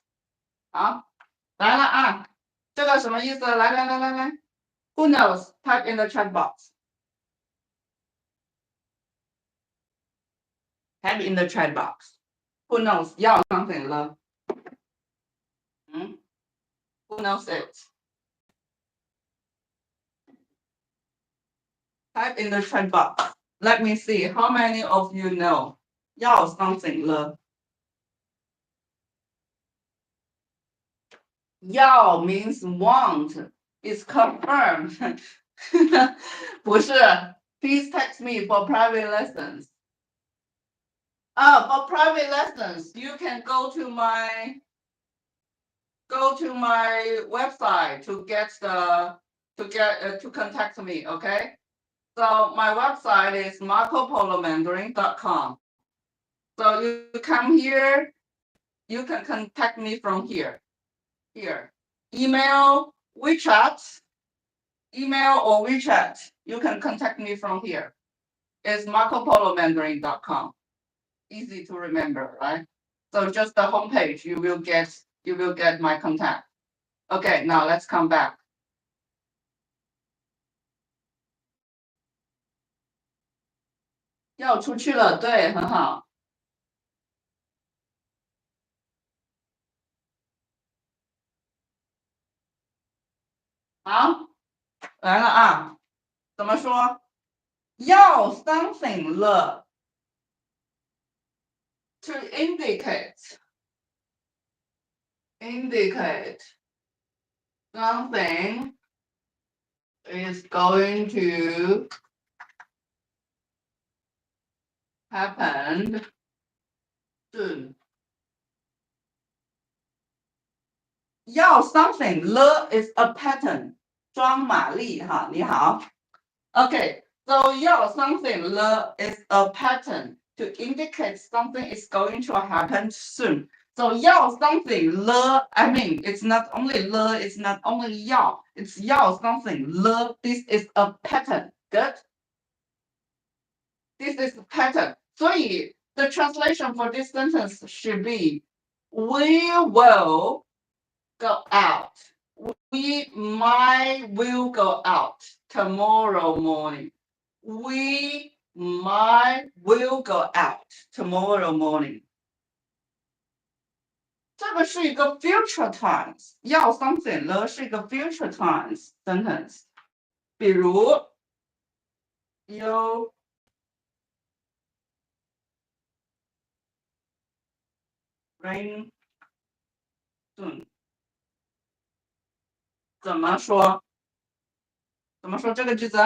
好，来了啊，这个什么意思？来来来来来 ，Who knows? Type in the chat box. Type in the chat box. Who knows? 要 something 了？Who knows it? Type in the chat box. Let me see how many of you know 要 something 了。要 means want. It's confirmed. 不是 Please text me for private lessons. For private lessons, you can go to my website to get to contact me. Okay. So my website is marcopolomandarin.com. So you come here, you can contact me from here. Here. Email, WeChat, email or WeChat. You can contact me from here. It's marcopolomandarin.com. Easy to remember, right? So just the homepage, you will get my contact. Okay, now let's come back. 要出去了，对，很好。好，来了啊，怎么说？要 something 了 to indicate something is going to happen soon. 要 something 了 is a pattern. 庄玛丽哈，你好。Okay, so 要 something 了 is a pattern to indicate something is going to happen soon. So 要 something 了 I mean, it's not only 了 it's not only 要 it's 要 something 了 This is a pattern. Good? This is a pattern. 所以 the translation for this sentence should be We will go out. We might will go out tomorrow morning. We might will go out tomorrow morning. 这个是一个 future tense，要 something 了是一个 future tense sentence。比如 you rain soon，怎么说？怎么说这个句子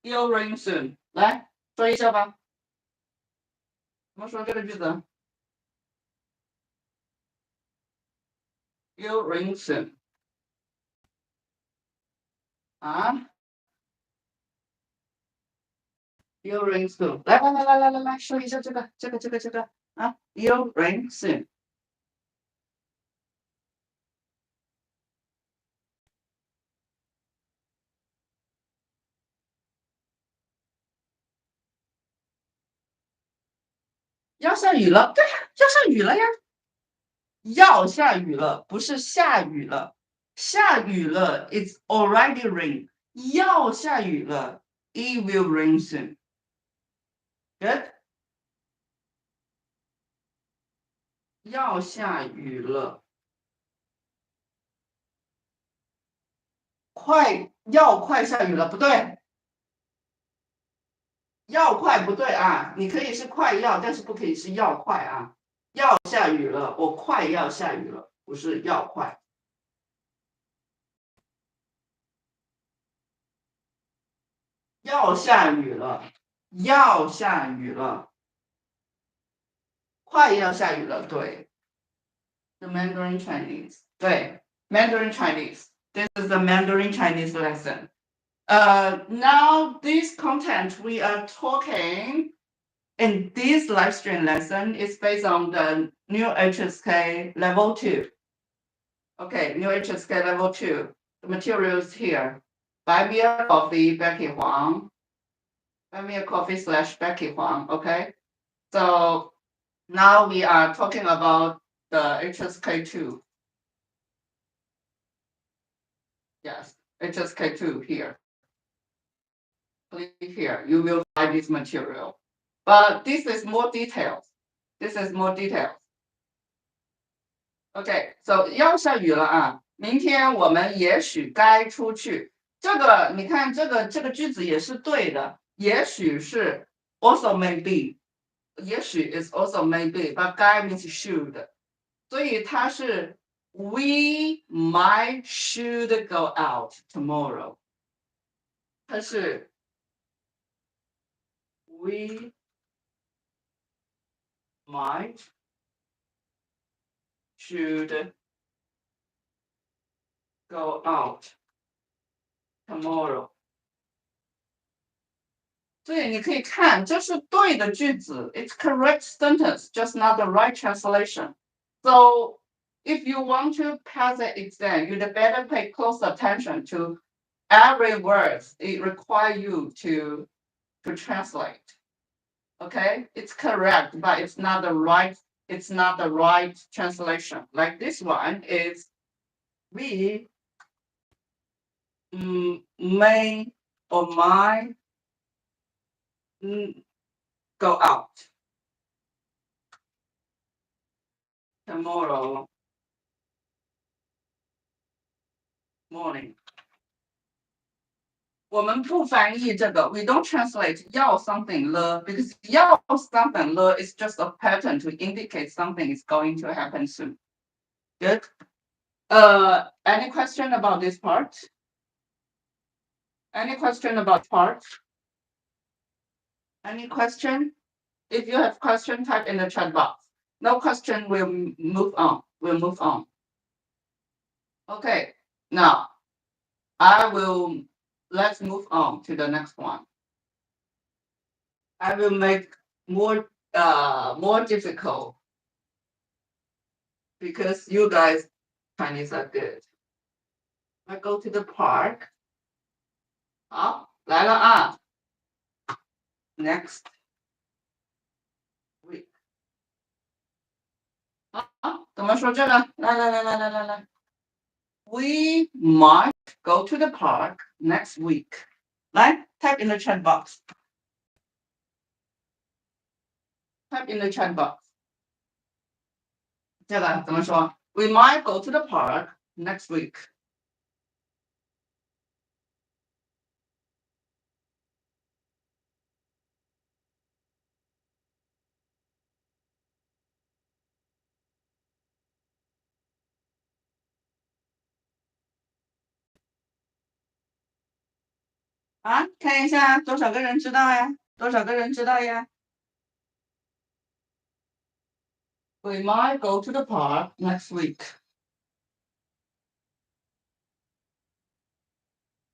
？You rain soon，来说一下吧。怎么说这个句子？You rain soon。啊，You rain soon。来，说一下这个啊，You rain soon。要下雨了，对呀，要下雨了呀。要下雨了，不是下雨了。下雨了 ，It's already rain。要下雨了 ，It will rain soon。Good。要下雨了，快下雨了，不对，要快不对啊，你可以是快要，但是不可以是要快啊。要下雨了，我快要下雨了，不是要快。要下雨了，要下雨了，快要下雨了，对。The Mandarin Chinese，对，Mandarin Chinese。This is the Mandarin Chinese lesson. Now this content we are talking in this live stream lesson is based on the new HSK level 2. Okay, new HSK level 2. The materials here. Buy me a coffee, Becky Huang. Buy me a coffee / Becky Huang. Okay. So now we are talking about the HSK2. Yes, HSK2 here. Click here. You will find this material. But this is more details. This is more details. OK, so 要下雨了啊！明天我们也许该出去。这个你看，这个句子也是对的。也许是 also maybe，也许 is also maybe，but 该 means should，所以它是 we might should go out tomorrow。它是 we might should go out tomorrow。所以你可以看，这是对的句子 ，it's correct sentence, just not the right translation. So if you want to pass the exam, you'd better pay close attention to every word it requires you to translate. Okay, it's correct, but it's not the right. It's not the right translation. Like this one is we may or might go out tomorrow morning. 我们不翻译这个 we don't translate 要 something 了 because 要 something 了 is just a pattern to indicate something is going to happen soon. Good. Any question about this part? Any question about part? Any question? If you have question, type in the chat box. No question, we'll move on. We'll move on. Okay, now let's move on to the next one. I will make more difficult because you guys Chinese are good. I go to the park. 好，来了啊。Next week. 好，怎么说这个？来。We might go to the park next week. 来 type in the chat box. Type in the chat box. 这个怎么说 ？We might go to the park next week. 啊，看一下多少个人知道呀？多少个人知道呀？We might go to the park next week.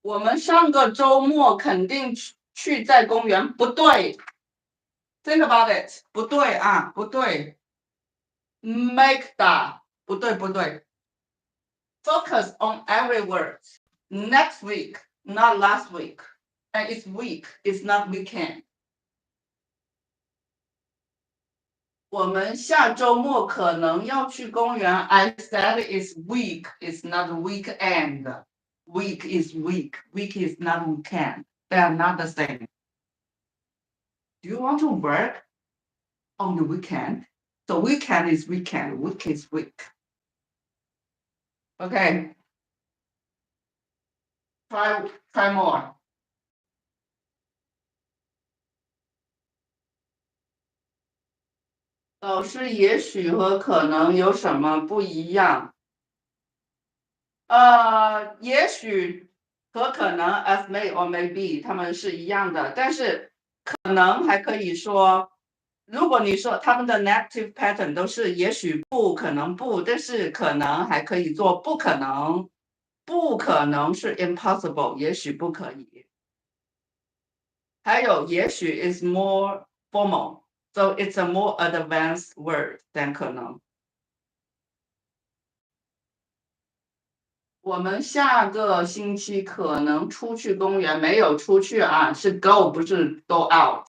我们上个周末肯定去在公园，不对。Think about it， 不对啊，不对。Make that， 不对。Focus on every word. Next week, not last week. And it's week, it's not weekend. 我们下周末可能要去公园。I said it's week, it's not weekend. Week is week. Week is not weekend. They are not the same. Do you want to work on the weekend? So weekend is weekend. Week is week. Okay. Try more. 老师也许和可能有什么不一样？也许和可能 as may or may be 它们是一样的，但是可能还可以说，如果你说他们的 negative pattern 都是也许不可能不，但是可能还可以做不可能，不可能是 impossible， 也许不可以。还有也许 is more formal, so it's a more advanced word than 可能。我们下个星期可能出去公园，没有出去啊，是 go 不是 go out。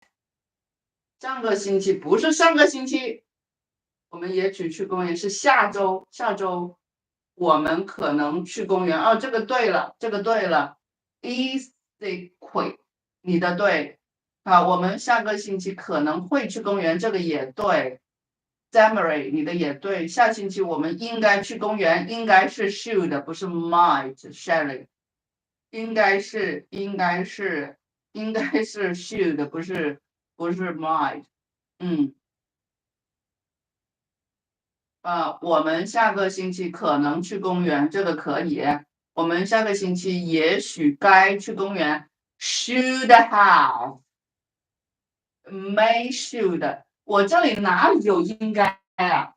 上个星期不是上个星期，我们也许去公园是下周，我们可能去公园。哦，这个对了 ，easy 你的对啊，我们下个星期可能会去公园，这个也对。Demery 你的也对，下星期我们应该去公园，应该是 should 不是 might。Shelly 应该是 should 不是 might。我们下个星期可能去公园，这个可以。我们下个星期也许该去公园，should have may should。我这里哪里有应该啊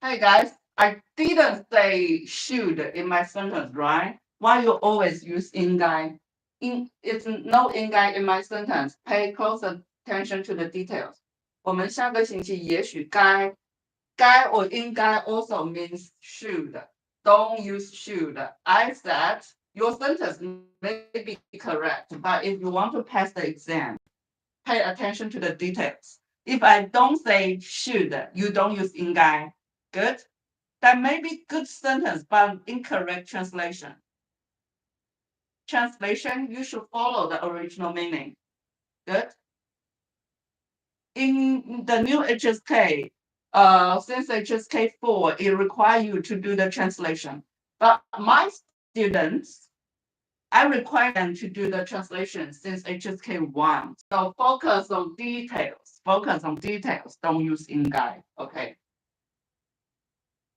？Hey guys, I didn't say should in my sentence, right? Why you always use 应该? It's no 应该 in my sentence. Pay close attention to the details. 我们下个星期也许该 or 应该 also means should. Don't use should. I said your sentence may be correct, but if you want to pass the exam, pay attention to the details. If I don't say should, you don't use 应该. Good? That may be good sentence, but incorrect translation. Translation, you should follow the original meaning. Good? In the new HSK, since HSK4, it requires you to do the translation. But my students, I require them to do the translation since HSK1. So focus on details. Don't use 应该. Okay.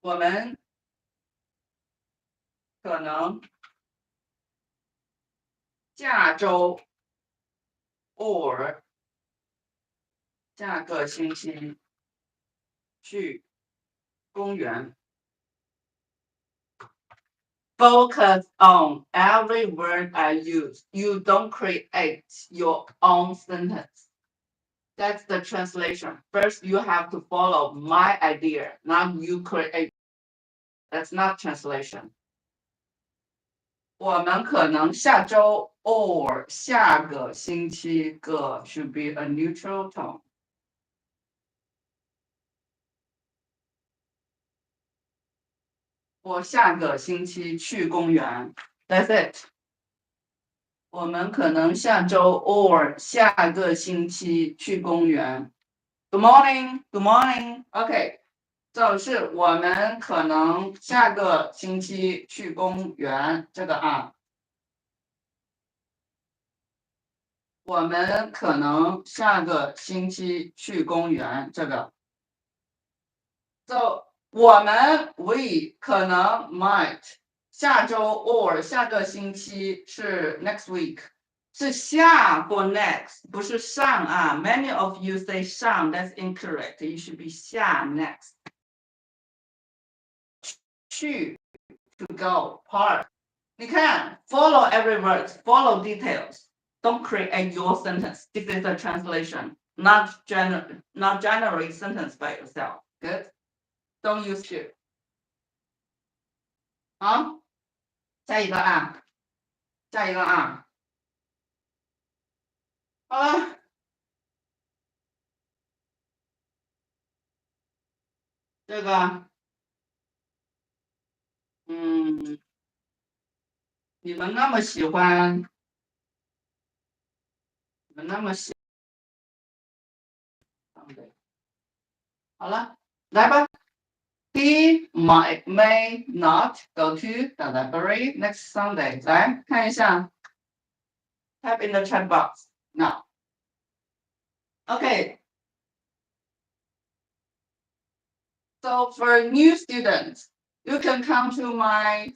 我们可能下周 or 下个星期去公园。Focus on every word I use. You don't create your own sentence. That's the translation. First, you have to follow my idea, not you create. That's not translation. 我们可能下周 or 下个星期个 should be a neutral tone. 我下个星期去公园。That's it。我们可能下周 or 下个星期去公园。Good morning, good morning. OK， 就是我们可能下个星期去公园，这个啊，我们可能下个星期去公园，这个。So 我们 we 可能 might 下周 or 下个星期是 next week。是下 for next， 不是上啊。Many of you say 上 ，that's incorrect. You should be 下 next。去 to go part。你看 follow every word, follow details. Don't create your sentence. This is a translation, not generate sentence by yourself. Good. Don't use to。好，下一个啊，下一个啊。好了。这个，你们那么喜欢，你们那么喜，好了，来吧。He might may not go to the library next Sunday。来看一下 ，type in the chat box now。Okay. So for new students, you can come to my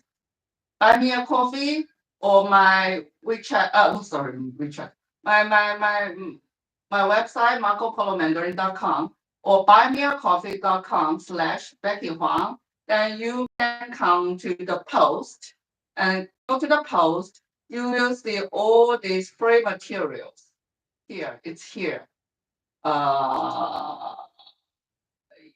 buy me a coffee or my WeChat. Sorry, WeChat. My website marcopolomandarin.com or buymeacoffee.com/Becky Huang. Then you can come to the post and go to the post. You will see all these free materials. Here, it's here.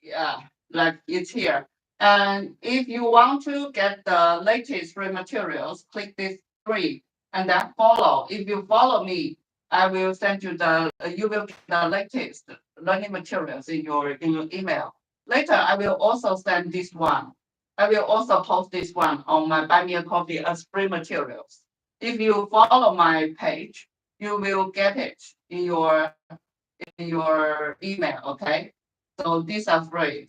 Yeah, like it's here. And if you want to get the latest free materials, click this three and then follow. If you follow me, I will send you you will get the latest learning materials in your email. Later, I will also send this one. I will also post this one on my Buy Me a Coffee as free materials. If you follow my page, you will get it in your email. Okay, so these are free.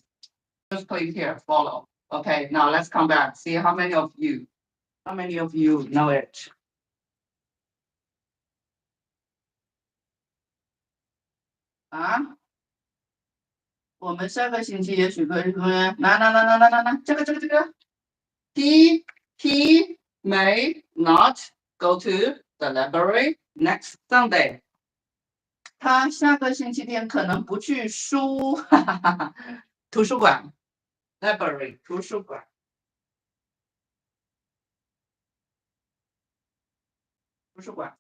Just click here, follow. Okay, now let's come back. See how many of you know it. 啊，我们下个星期也许可以说，来，这个 he may not go to the library next Sunday。他下个星期天可能不去图书馆 library 图书馆。图书馆。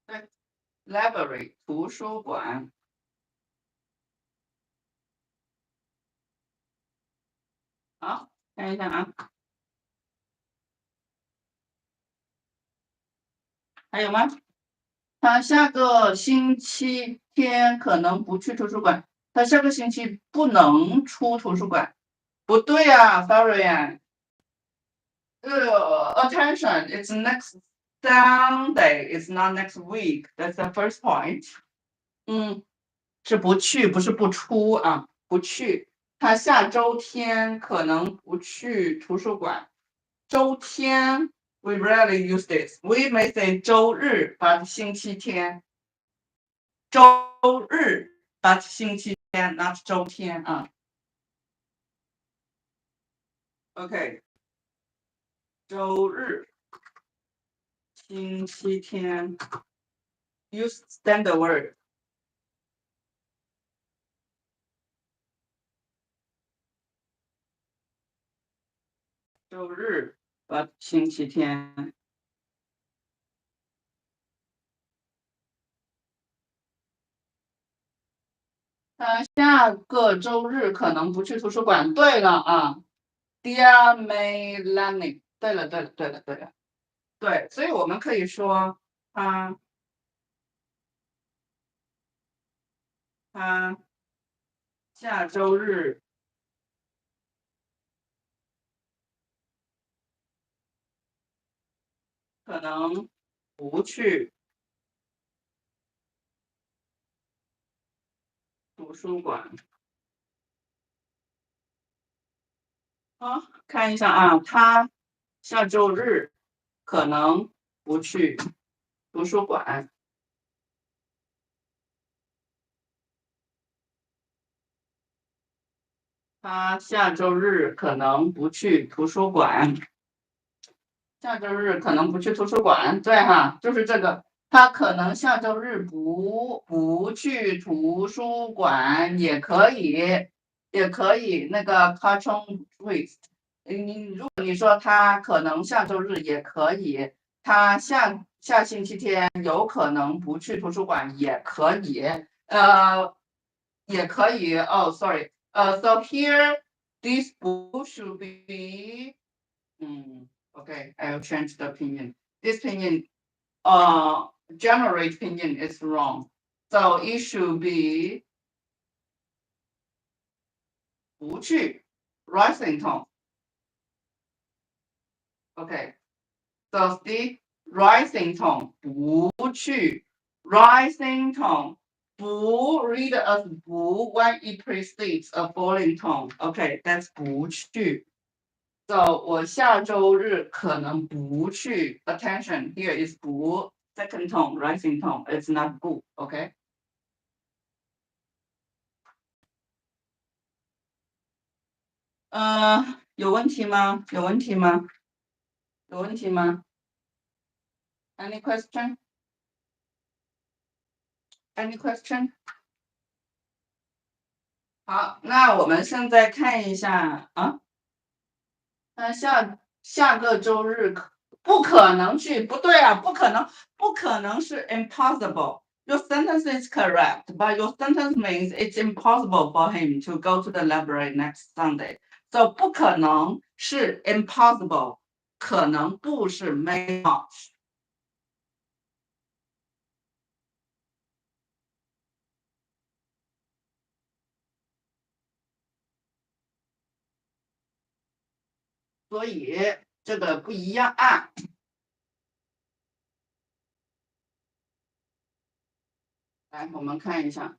对 ，library 图书馆。好，看一下啊，还有吗？他下个星期天可能不去图书馆，他下个星期不能出图书馆。不对啊 ，Florian。Attention, it's next Sunday, it's not next week. That's the first point. 是不去，不是不出啊，不去。他下周天可能不去图书馆。周天 we rarely use this. We may say 周日 but 星期天。周日 but 星期天 not 周天啊。OK， 周日星期天 use standard word。周日 but 星期天。下个周日可能不去图书馆。对了啊 ，Dear Melanie，对了，对，所以我们可以说，他下周日可能不去图书馆。好，看一下啊，他下周日可能不去图书馆。他下周日可能不去图书馆。下周日可能不去图书馆，对哈，就是这个。他可能下周日不去图书馆，也可以，也可以那个 cartoon twist。如果你说他可能下周日也可以，他下星期天有可能不去图书馆，也可以，也可以。哦，sorry，so here this book should be，okay, I'll change the opinion. This opinion, generate opinion is wrong. So it should be 不去 rising tone. Okay. So the rising tone 不去 rising tone 不 read as 不 when it precedes a falling tone. Okay, that's 不去。So 我下周日可能不去。Attention, here is 不 second tone, rising tone. It's not 不 OK? 有问题吗？有问题吗？有问题吗？Any question? Any question? 好，那我们现在看一下啊，那下个周日不可能去，不对啊，不可能，不可能是 impossible. Your sentence is correct, but your sentence means it's impossible for him to go to the library next Sunday. So 不可能是 impossible，可能不是 may not。所以这个不一样啊。来，我们看一下，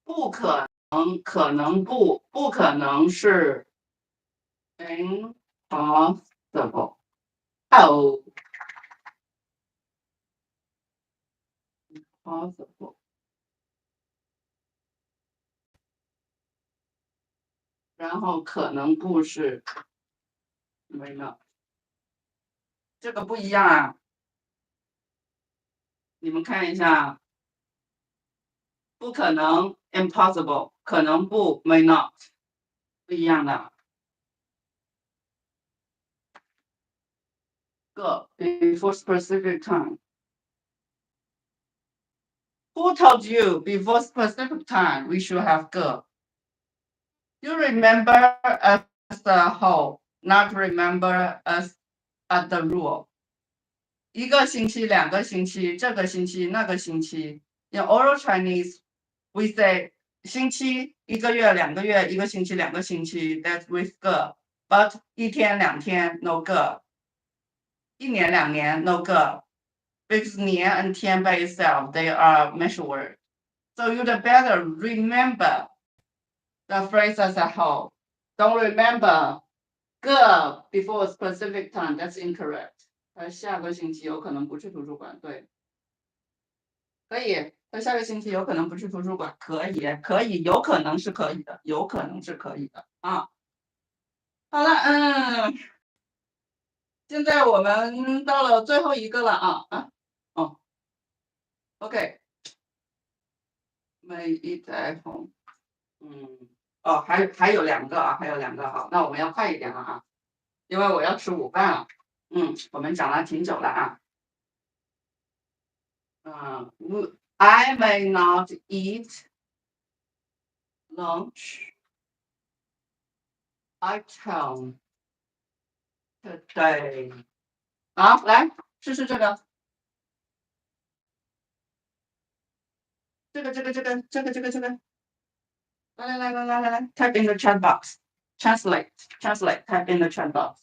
不可能，可能不可能是 impossible。哦，possible。然后可能不是没了，这个不一样啊。你们看一下，不可能 impossible，可能不 may not，不一样的。个 before specific time。Who told you before specific time we should have 个 ？You remember as a whole, not remember as the rule。一个星期、两个星期，这个星期、那个星期。In oral Chinese, we say 星期、一个月、两个月、一个星期、两个星期。That's with 个 ，but 一天、两天 no 个，一年、两年 no 个。Because 年 and 天 by itself they are measure word. So you'd better remember the phrase as a whole. Don't remember 个 before a specific time. That's incorrect. 下个星期有可能不去图书馆，对，可以。他下个星期有可能不去图书馆，可以，可以，有可能是可以的，有可能是可以的啊。好了，现在我们到了最后一个了哦，OK， May eat at home，还有两个啊，还有两个，好，那我们要快一点了啊，因为我要吃午饭了。我们讲了挺久了啊。I may not eat lunch at today。来试试这个，这个，来，type in the chat box. Translate, type in the chat box.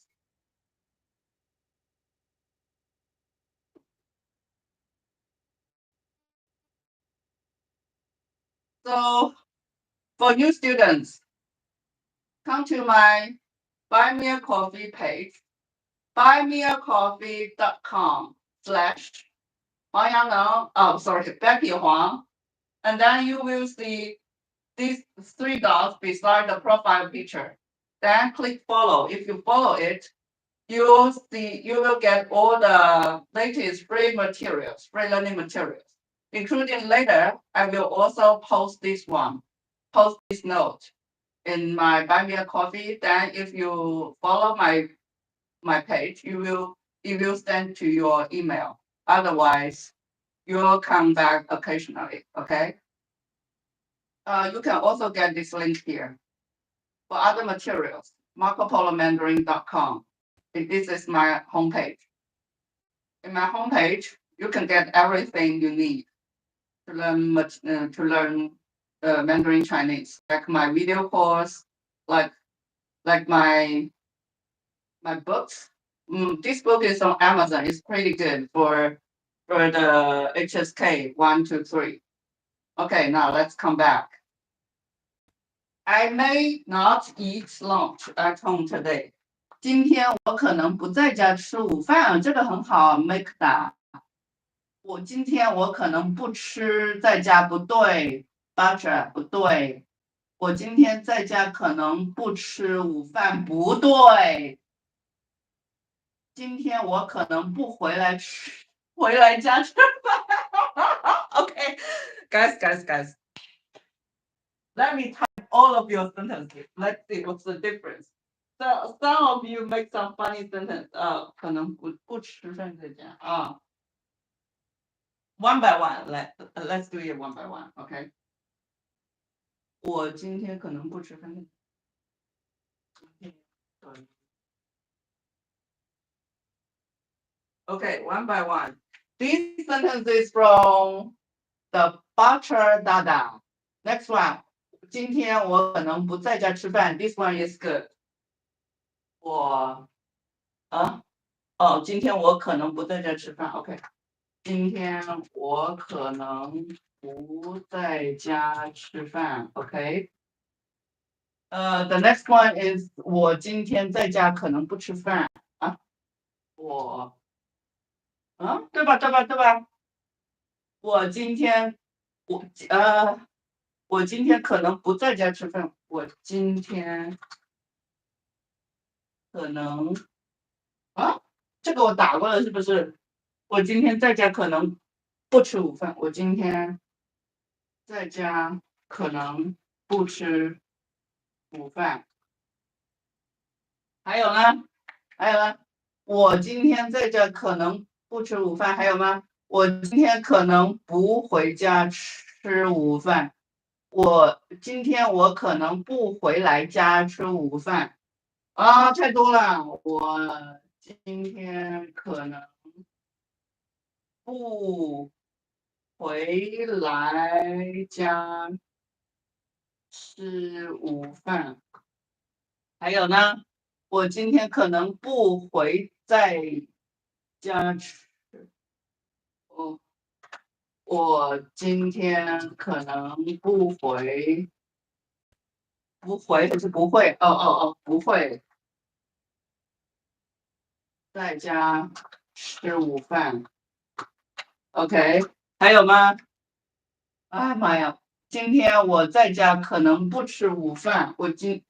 So for new students, come to my Buy Me a Coffee page, buymeacoffee.com/Becky Huang, and then you will see these three dots beside the profile picture. Then click follow. If you follow it, you will get all the latest free materials, free learning materials, including later, I will also post this note in my Buy Me a Coffee. Then if you follow my page, it will send to your email. Otherwise, you will come back occasionally. Okay. You can also get this link here for other materials. MarcoPoloMandarin.com. This is my homepage. In my homepage, you can get everything you need to learn Mandarin Chinese, like my video course, like my books. This book is on Amazon. It's pretty good for the HSK 1, 2, 3. Okay, now let's come back. I may not eat lunch at home today. 今天我可能不在家吃午饭，这个很好 ，make that。今天我可能不吃，在家不对 ，butter 不对。我今天在家可能不吃午饭，不对。今天我可能不回来家吃饭。Okay, guys. Let me type all of your sentences. Let's see what's the difference. So some of you make some funny sentence. 可能不吃饭在家啊。One by one, let's do it one by one. Okay. 我今天可能不吃饭。Okay, one by one. This sentence is from the butcher Dada. Next one. 今天我可能不在家吃饭。This one is good. 今天我可能不在家吃饭。OK. 今天我可能不在家吃饭。OK. The next one is 我今天在家可能不吃饭。对吧？我今天可能不在家吃饭。我今天可能这个我打过了是不是？我今天在家可能不吃午饭。我今天在家可能不吃午饭。还有呢？我今天在家可能不吃午饭。还有吗？我今天可能不回家吃午饭。今天我可能不回来家吃午饭。太多了。我今天可能不回来家吃午饭。还有呢？我今天可能不回在家吃。我今天可能不回还是不会？不会在家吃午饭。OK， 还有吗？妈呀！今天我在家可能不吃午饭。我今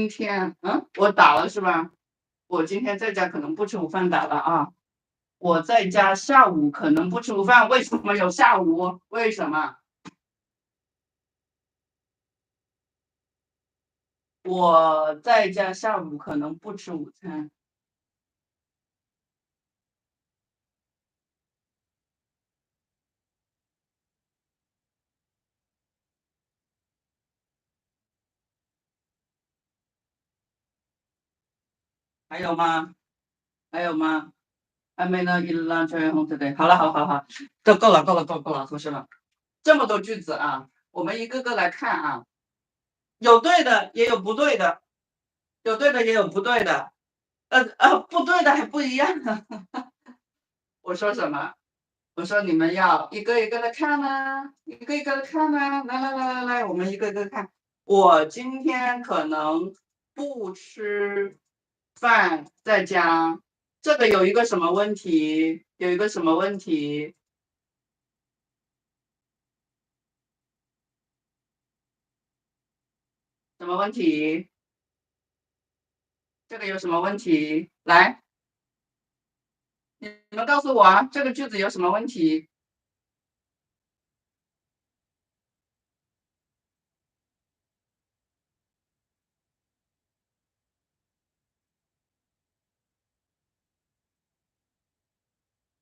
天我打了是吧？我今天在家可能不吃午饭，打了啊。我在家下午可能不吃午饭。为什么有下午？为什么？我在家下午可能不吃午餐。还有吗？I may not eat lunch at home today。好了，都够了，同学们。这么多句子啊，我们一个个来看啊，有对的，也有不对的，有对的也有不对的，不对的还不一样呢。我说什么？我说你们要一个一个的看啊，一个一个的看啊，来，我们一个一个看。我今天可能不吃饭在家，这个有一个什么问题？有一个什么问题？什么问题？这个有什么问题？来，你们告诉我啊，这个句子有什么问题？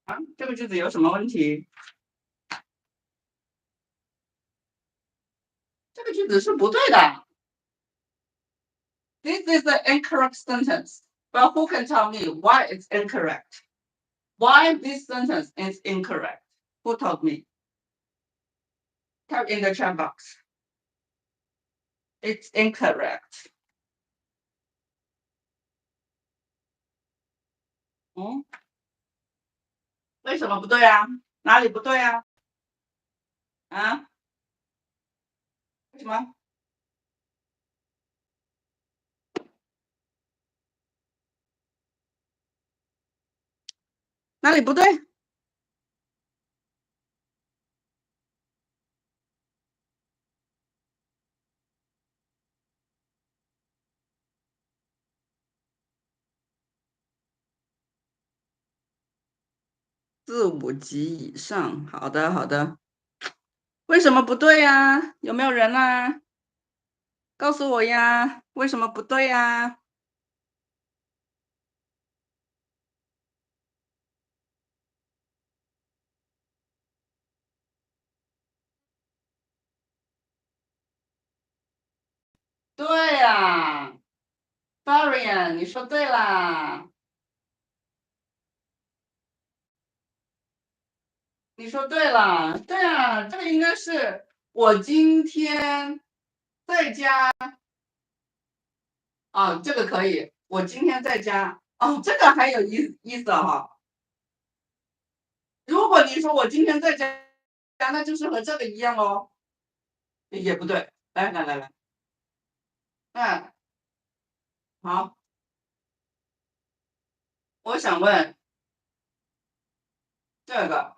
啊，这个句子有什么问题？这个句子是不对的。This is an incorrect sentence. But who can tell me why it's incorrect? Why this sentence is incorrect? Who told me? Type in the chat box. It's incorrect. 嗯，为什么不对啊？哪里不对啊？啊？为什么？哪里不对？4、5级以上。好的，好的。为什么不对呀？有没有人啊？告诉我呀，为什么不对呀？对呀 f a r i a n 你说对啦，你说对了，对啊，这个应该是我今天在家啊，这个可以，我今天在家哦，这个还有意思哈。如果你说我今天在家，那就是和这个一样哦，也不对。来，那好，我想问这个，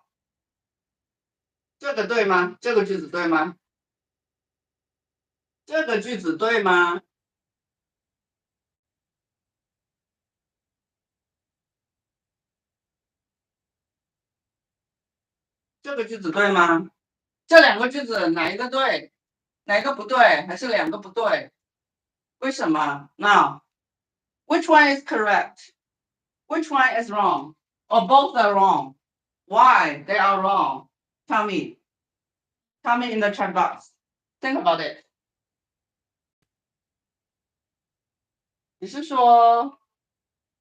这个对吗？这个句子对吗？这个句子对吗？这个句子对吗？这两个句子哪一个对？哪一个不对？还是两个不对？为什么？Now, which one is correct? Which one is wrong? Or both are wrong? Why they are wrong? Tell me. Tell me in the chat box. Think about it. 你是说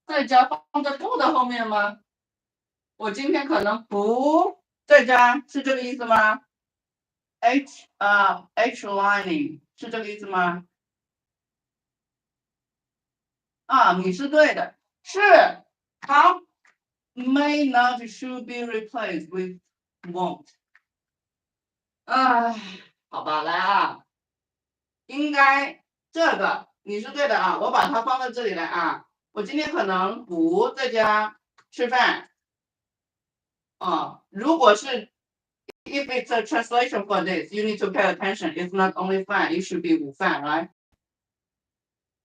在家放在不的后面吗？我今天可能不在家，是这个意思吗？H lining 是这个意思吗？啊，你是对的，是好。May not should be replaced with won't。唉，好吧，来啊，应该这个你是对的啊，我把它放到这里来啊。我今天可能不在家吃饭啊。如果是 if it's a translation for this, you need to pay attention. It's not only 饭 it should be 午饭，right?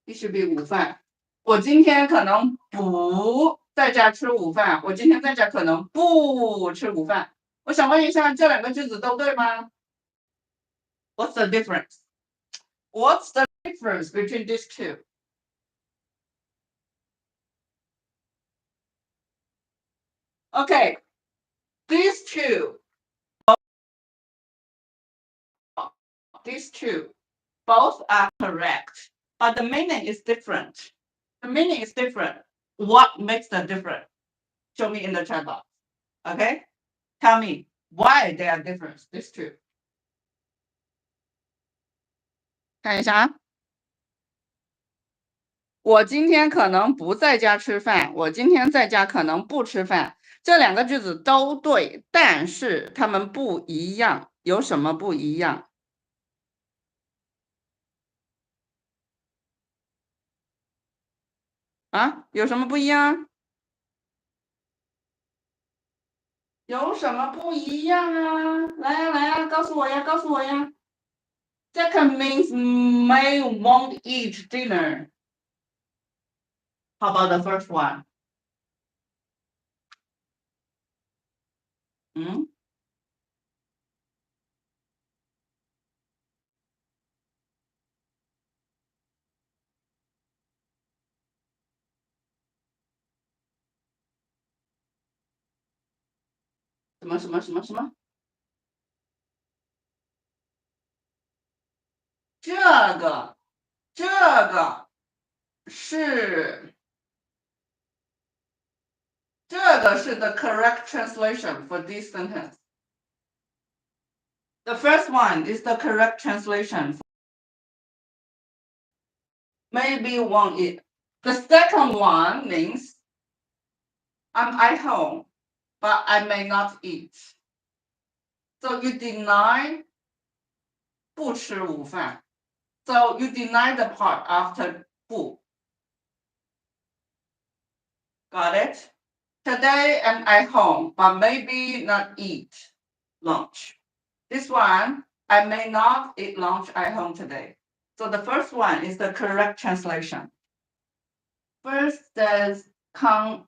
It should be 午饭。我今天可能不在家吃午饭，我今天在家可能不吃午饭。我想问一下，这两个句子都对吗？What's the difference? What's the difference between these two? Okay, these two, these two, both are correct, but the meaning is different. The meaning is different. What makes the difference? Show me in the chat box. Okay, tell me why they are different. These two. 看一下啊。我今天可能不在家吃饭，我今天在家可能不吃饭。这两个句子都对，但是它们不一样。有什么不一样啊？有什么不一样？有什么不一样啊？来呀，来呀，告诉我呀，告诉我呀。Second means May won't eat dinner. How about the first one? 嗯，什么什么什么什么？这个这个是the correct translation for this sentence. The first one is the correct translation. Maybe won't eat. The second one means I'm at home, but I may not eat. So you deny 不吃午饭. So you deny the part after 不. Got it? Today I'm at home, but maybe not eat lunch. This one, I may not eat lunch at home today. So the first one is the correct translation. First says 康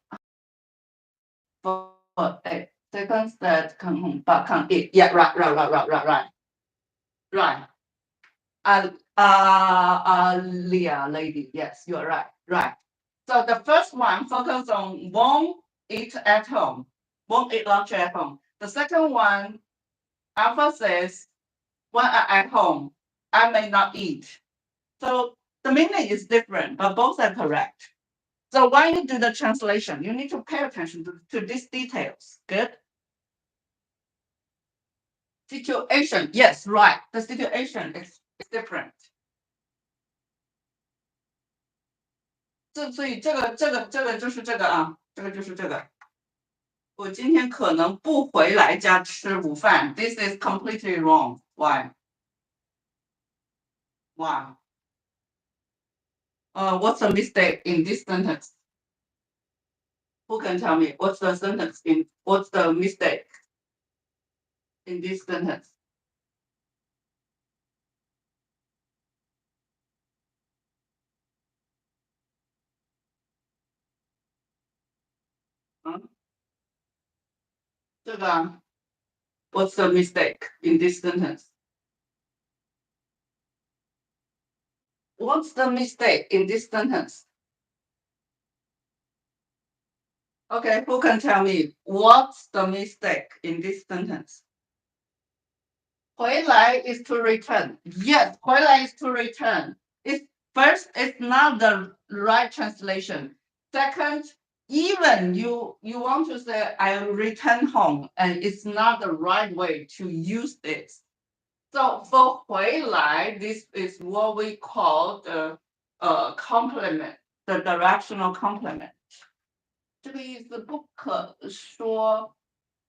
but second says 康 but 康 eat. Yeah, right. Leah lady. Yes, you're right. Right. So the first one focus on won't eat at home, won't eat lunch at home. The second one, Alpha says when I'm at home, I may not eat. So the meaning is different, but both are correct. So when you do the translation, you need to pay attention to these details. Good. Situation. Yes, right. The situation is different. 所以这个就是这个啊，这个就是这个。我今天可能不回来家吃午饭。This is completely wrong. Why? Why? What's the mistake in this sentence? Who can tell me what's the mistake in this sentence? 嗯，这个啊 What's the mistake in this sentence? What's the mistake in this sentence? Okay, who can tell me what's the mistake in this sentence? 回来 is to return. Yes, 回来 is to return. First, it's not the right translation. Second, even you want to say I return home, and it's not the right way to use this. So for 回来, this is what we call the complement, the directional complement. 这个意思不可说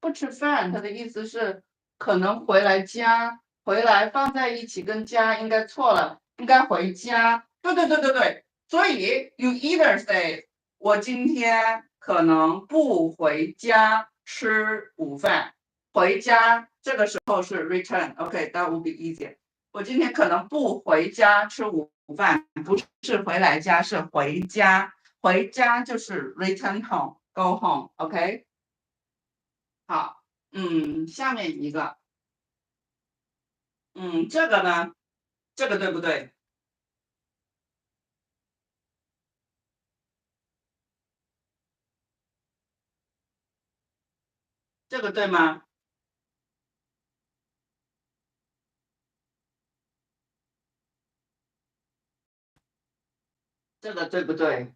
不吃饭，它的意思是可能回来家，回来放在一起跟家应该错了，应该回家。对。所以 you either say 我今天可能不回家吃午饭，回家这个时候是 return。OK, that would be easier。我今天可能不回家吃午饭，不是回来家，是回家。回家就是 return home, go home, OK？ 好，下面一个，这个呢，这个对不对？这个对吗？这个对不对？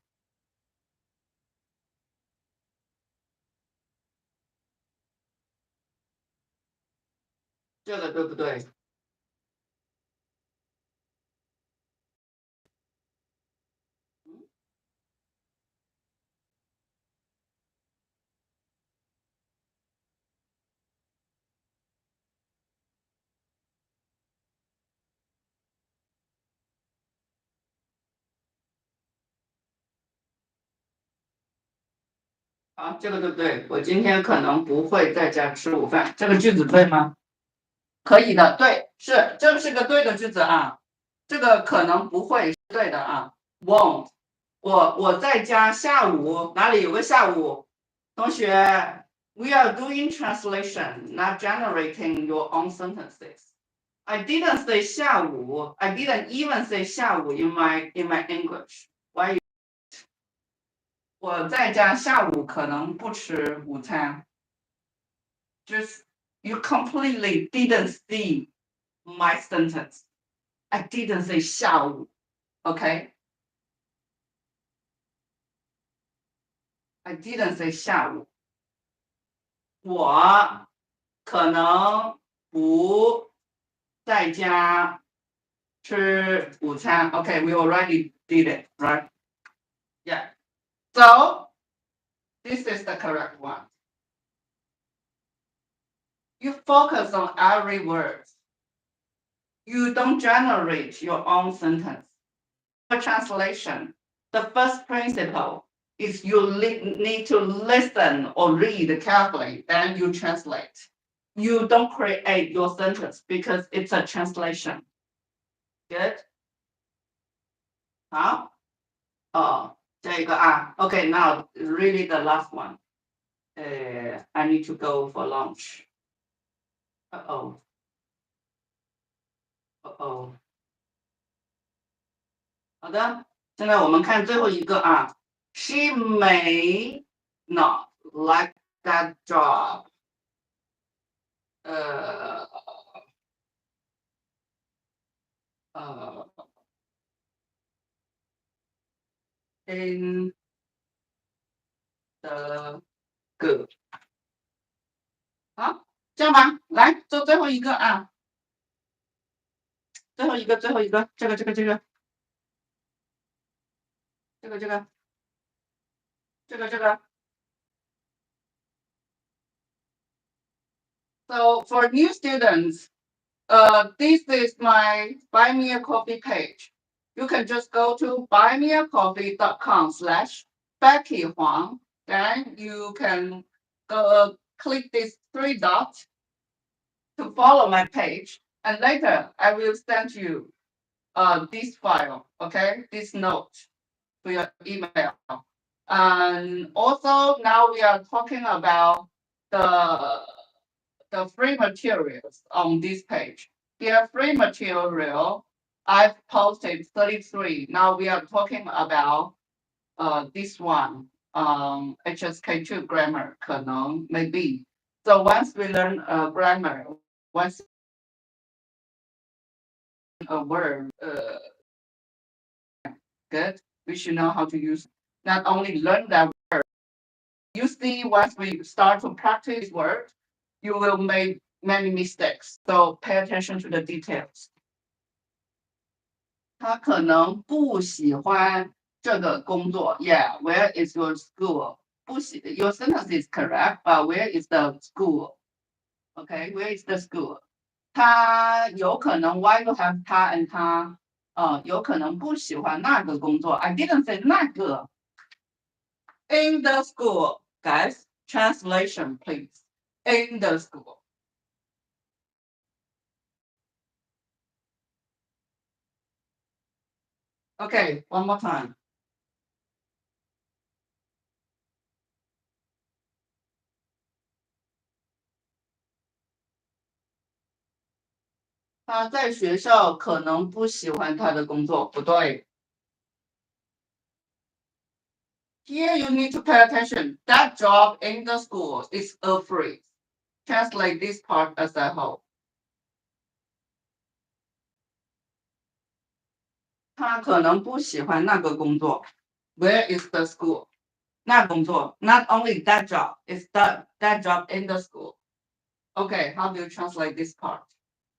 这个对不对？好，这个对不对？我今天可能不会在家吃午饭，这个句子对吗？可以的，对，是，这是个对的句子啊。这个可能不会是对的啊，won't。我在家下午哪里有个下午？同学，we are doing translation, not generating your own sentences. I didn't say 下午 I didn't even say 下午 in my English. Why? 我在家下午可能不吃午餐。Just you completely didn't see my sentence. I didn't say 下午 OK? I didn't say 下午。我可能不在家吃午餐。Okay, we already did it, right? Yeah. So this is the correct one. You focus on every word. You don't generate your own sentence. For translation, the first principle is you need to listen or read carefully, then you translate. You don't create your sentence because it's a translation. Good? 好，这个啊，Okay, now really the last one. I need to go for lunch. Uh-oh. Uh-oh. 好的，现在我们看最后一个啊。She may not like that job. 呃in the good. 好，这样吧，来做最后一个啊，最后一个，这个。So for new students, this is my Buy Me a Coffee page. You can just go to buymeacoffee.com/Becky Huang. Then you can click these three dots to follow my page. And later I will send you this file, okay, this note to your email. And also now we are talking about the free materials on this page. Here, free material, I've posted 33. Now we are talking about this one, HSK2 grammar, 可能 maybe. So once we learn grammar, once a word, good, we should know how to use. Not only learn that word, you see, once we start to practice words, you will make many mistakes. So pay attention to the details. 他可能不喜欢这个工作。Yeah, where is your school? 不喜 Your sentence is correct, but where is the school? Okay, where is the school? 他有可能 Why you have 他 and 他？有可能不喜欢那个工作。I didn't say 那个。In the school, guys, translation, please. In the school. Okay, one more time. 他在学校可能不喜欢他的工作，不对。Here you need to pay attention. That job in the school is a free. Translate this part as a whole. 他可能不喜欢那个工作。Where is the school? 那工作 Not only that job, it's that job in the school. Okay, how do you translate this part?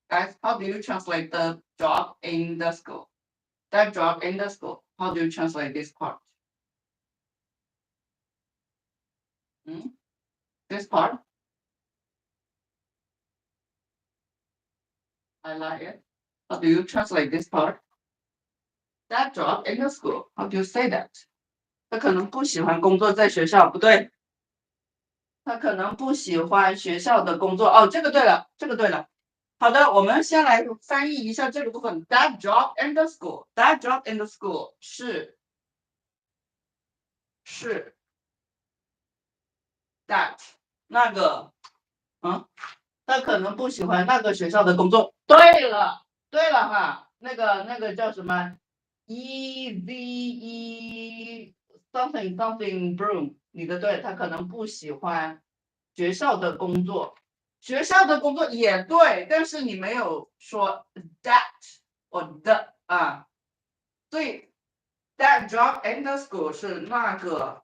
Guys, how do you translate the job in the school? That job in the school. How do you translate this part? This part? I like it. How do you translate this part? That job in the school. How do you say that? 他可能不喜欢工作在学校，不对。他可能不喜欢学校的工作。哦，这个对了，这个对了。好的，我们先来翻译一下这个部分。That job in the school. That job in the school 是 that 那个，他可能不喜欢那个学校的工作。对了，对了哈，那个叫什么？EVE something something broom，你的对，他可能不喜欢学校的工作。学校的工作也对，但是你没有说 that 或 the 啊，所以 that job in the school 是那个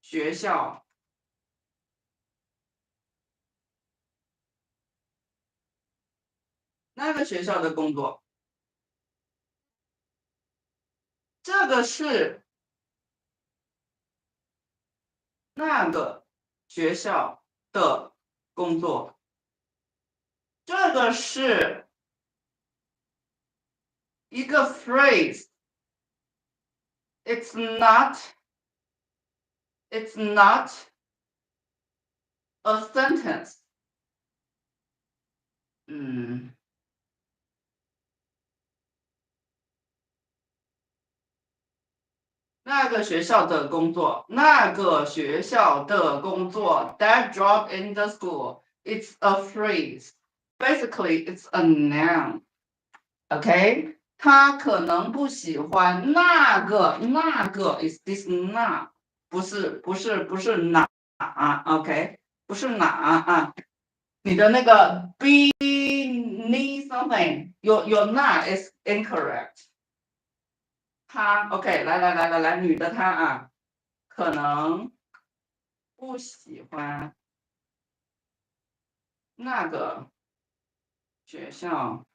学校。那个学校的工作，这个是那个学校的工作，这个是一个 phrase。It's not a sentence。那个学校的工作，那个学校的工作 ，that job in the school, it's a phrase. Basically, it's a noun. OK， 他可能不喜欢那个 is this 那，不是哪，OK， 不是哪啊，你的那个 be need something， your 那 is incorrect。他 OK， 来，女的她啊，可能不喜欢那个学校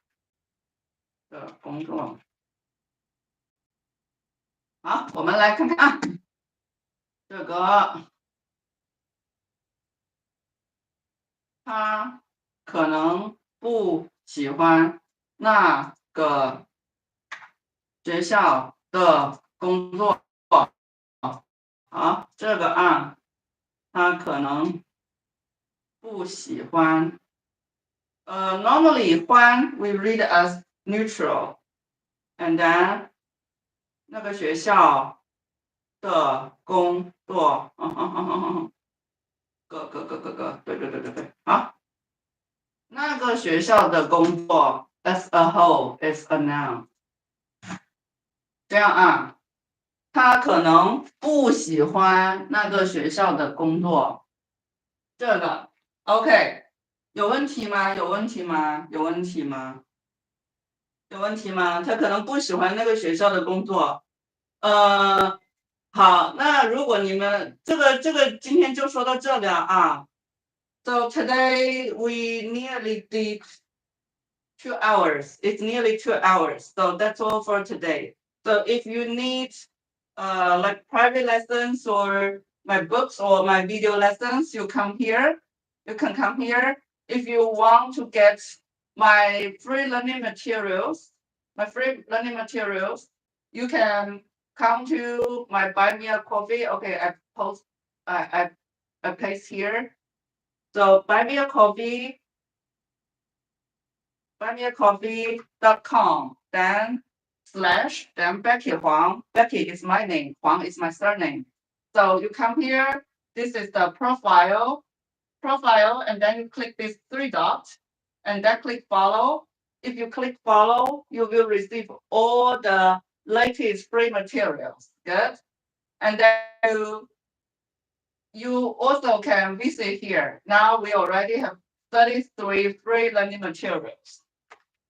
的工作。好，我们来看看啊，这个他可能不喜欢那个学校的工作。好，这个啊，他可能不喜欢。Normally 欢 we read as neutral, and then 那个学校的工作，对，好，那个学校的工作 as a whole is a noun。这样啊，他可能不喜欢那个学校的工作。这个 OK， 有问题吗？有问题吗？有问题吗？有问题吗？他可能不喜欢那个学校的工作。好，那如果你们这个今天就说到这里啊。So today we nearly did 2 hours. It's nearly 2 hours. So that's all for today. So if you need like private lessons or my books or my video lessons, you come here. You can come here. If you want to get my free learning materials, you can come to my buy me a coffee. Okay, I place here. So buy me a coffee, buymeacoffee.com, then then Becky Huang. Becky is my name, Huang is my surname. So you come here, this is the profile, and then you click these 3 dots, and then click follow. If you click follow, you will receive all the latest free materials. Good. And then you also can visit here. Now we already have 33 free learning materials.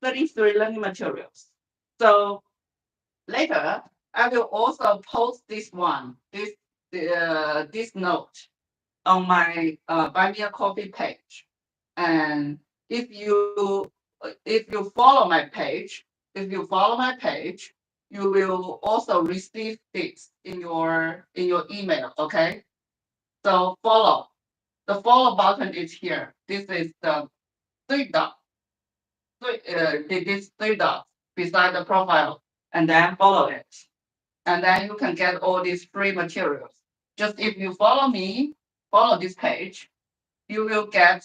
33 learning materials. So later, I will also post this note on my Buy Me a Coffee page. And if you follow my page, you will also receive this in your email. Okay. So follow. The follow button is here. This is the 3 dots. These 3 dots beside the profile, and then follow it. And then you can get all these free materials. Just if you follow me, follow this page, you will get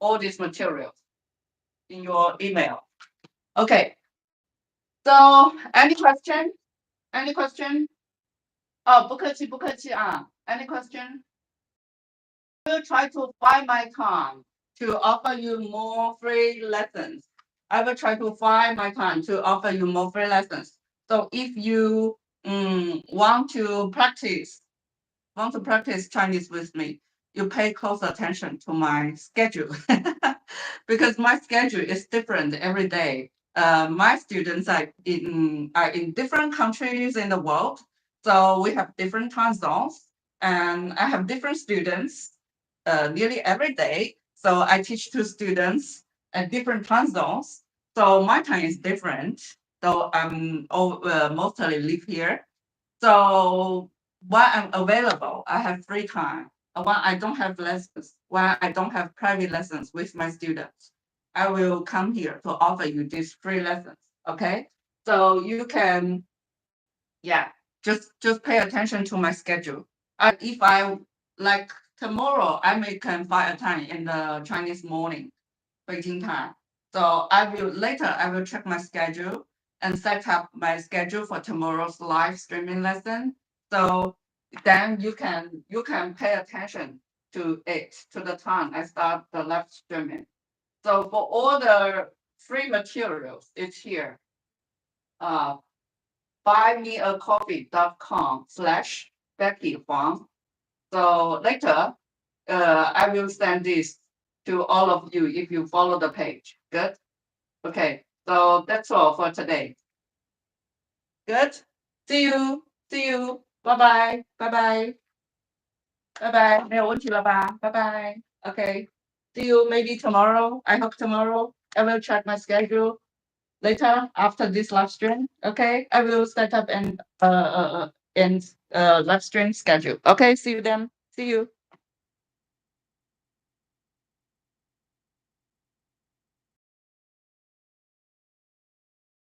all these materials in your email. Okay. So any question? Any question? Oh, 不客气,不客气 Any question? I will try to find my time to offer you more free lessons. I will try to find my time to offer you more free lessons. So if you want to practice Chinese with me, you pay close attention to my schedule because my schedule is different every day. My students are in different countries in the world, so we have different time zones, and I have different students nearly every day. So I teach two students at different time zones. So my time is different. So mostly live here. So when I'm available, I have free time. When I don't have lessons, when I don't have private lessons with my students, I will come here to offer you these free lessons. Okay, so you can, yeah, just pay attention to my schedule. If I like tomorrow, I may can find a time in the Chinese morning, Beijing time. So I will check my schedule and set up my schedule for tomorrow's live streaming lesson. So then you can pay attention to it, to the time I start the live streaming. So for all the free materials, it's here. buymeacoffee.com/Becky Huang. So later, I will send this to all of you if you follow the page. Good? Okay. So that's all for today. Good? See you. See you. Bye bye. Bye bye. Bye bye. 没有问题了吧? Bye bye. Okay. See you maybe tomorrow. I hope tomorrow. I will check my schedule later after this live stream. Okay. I will set up an live stream schedule. Okay. See you then. See you.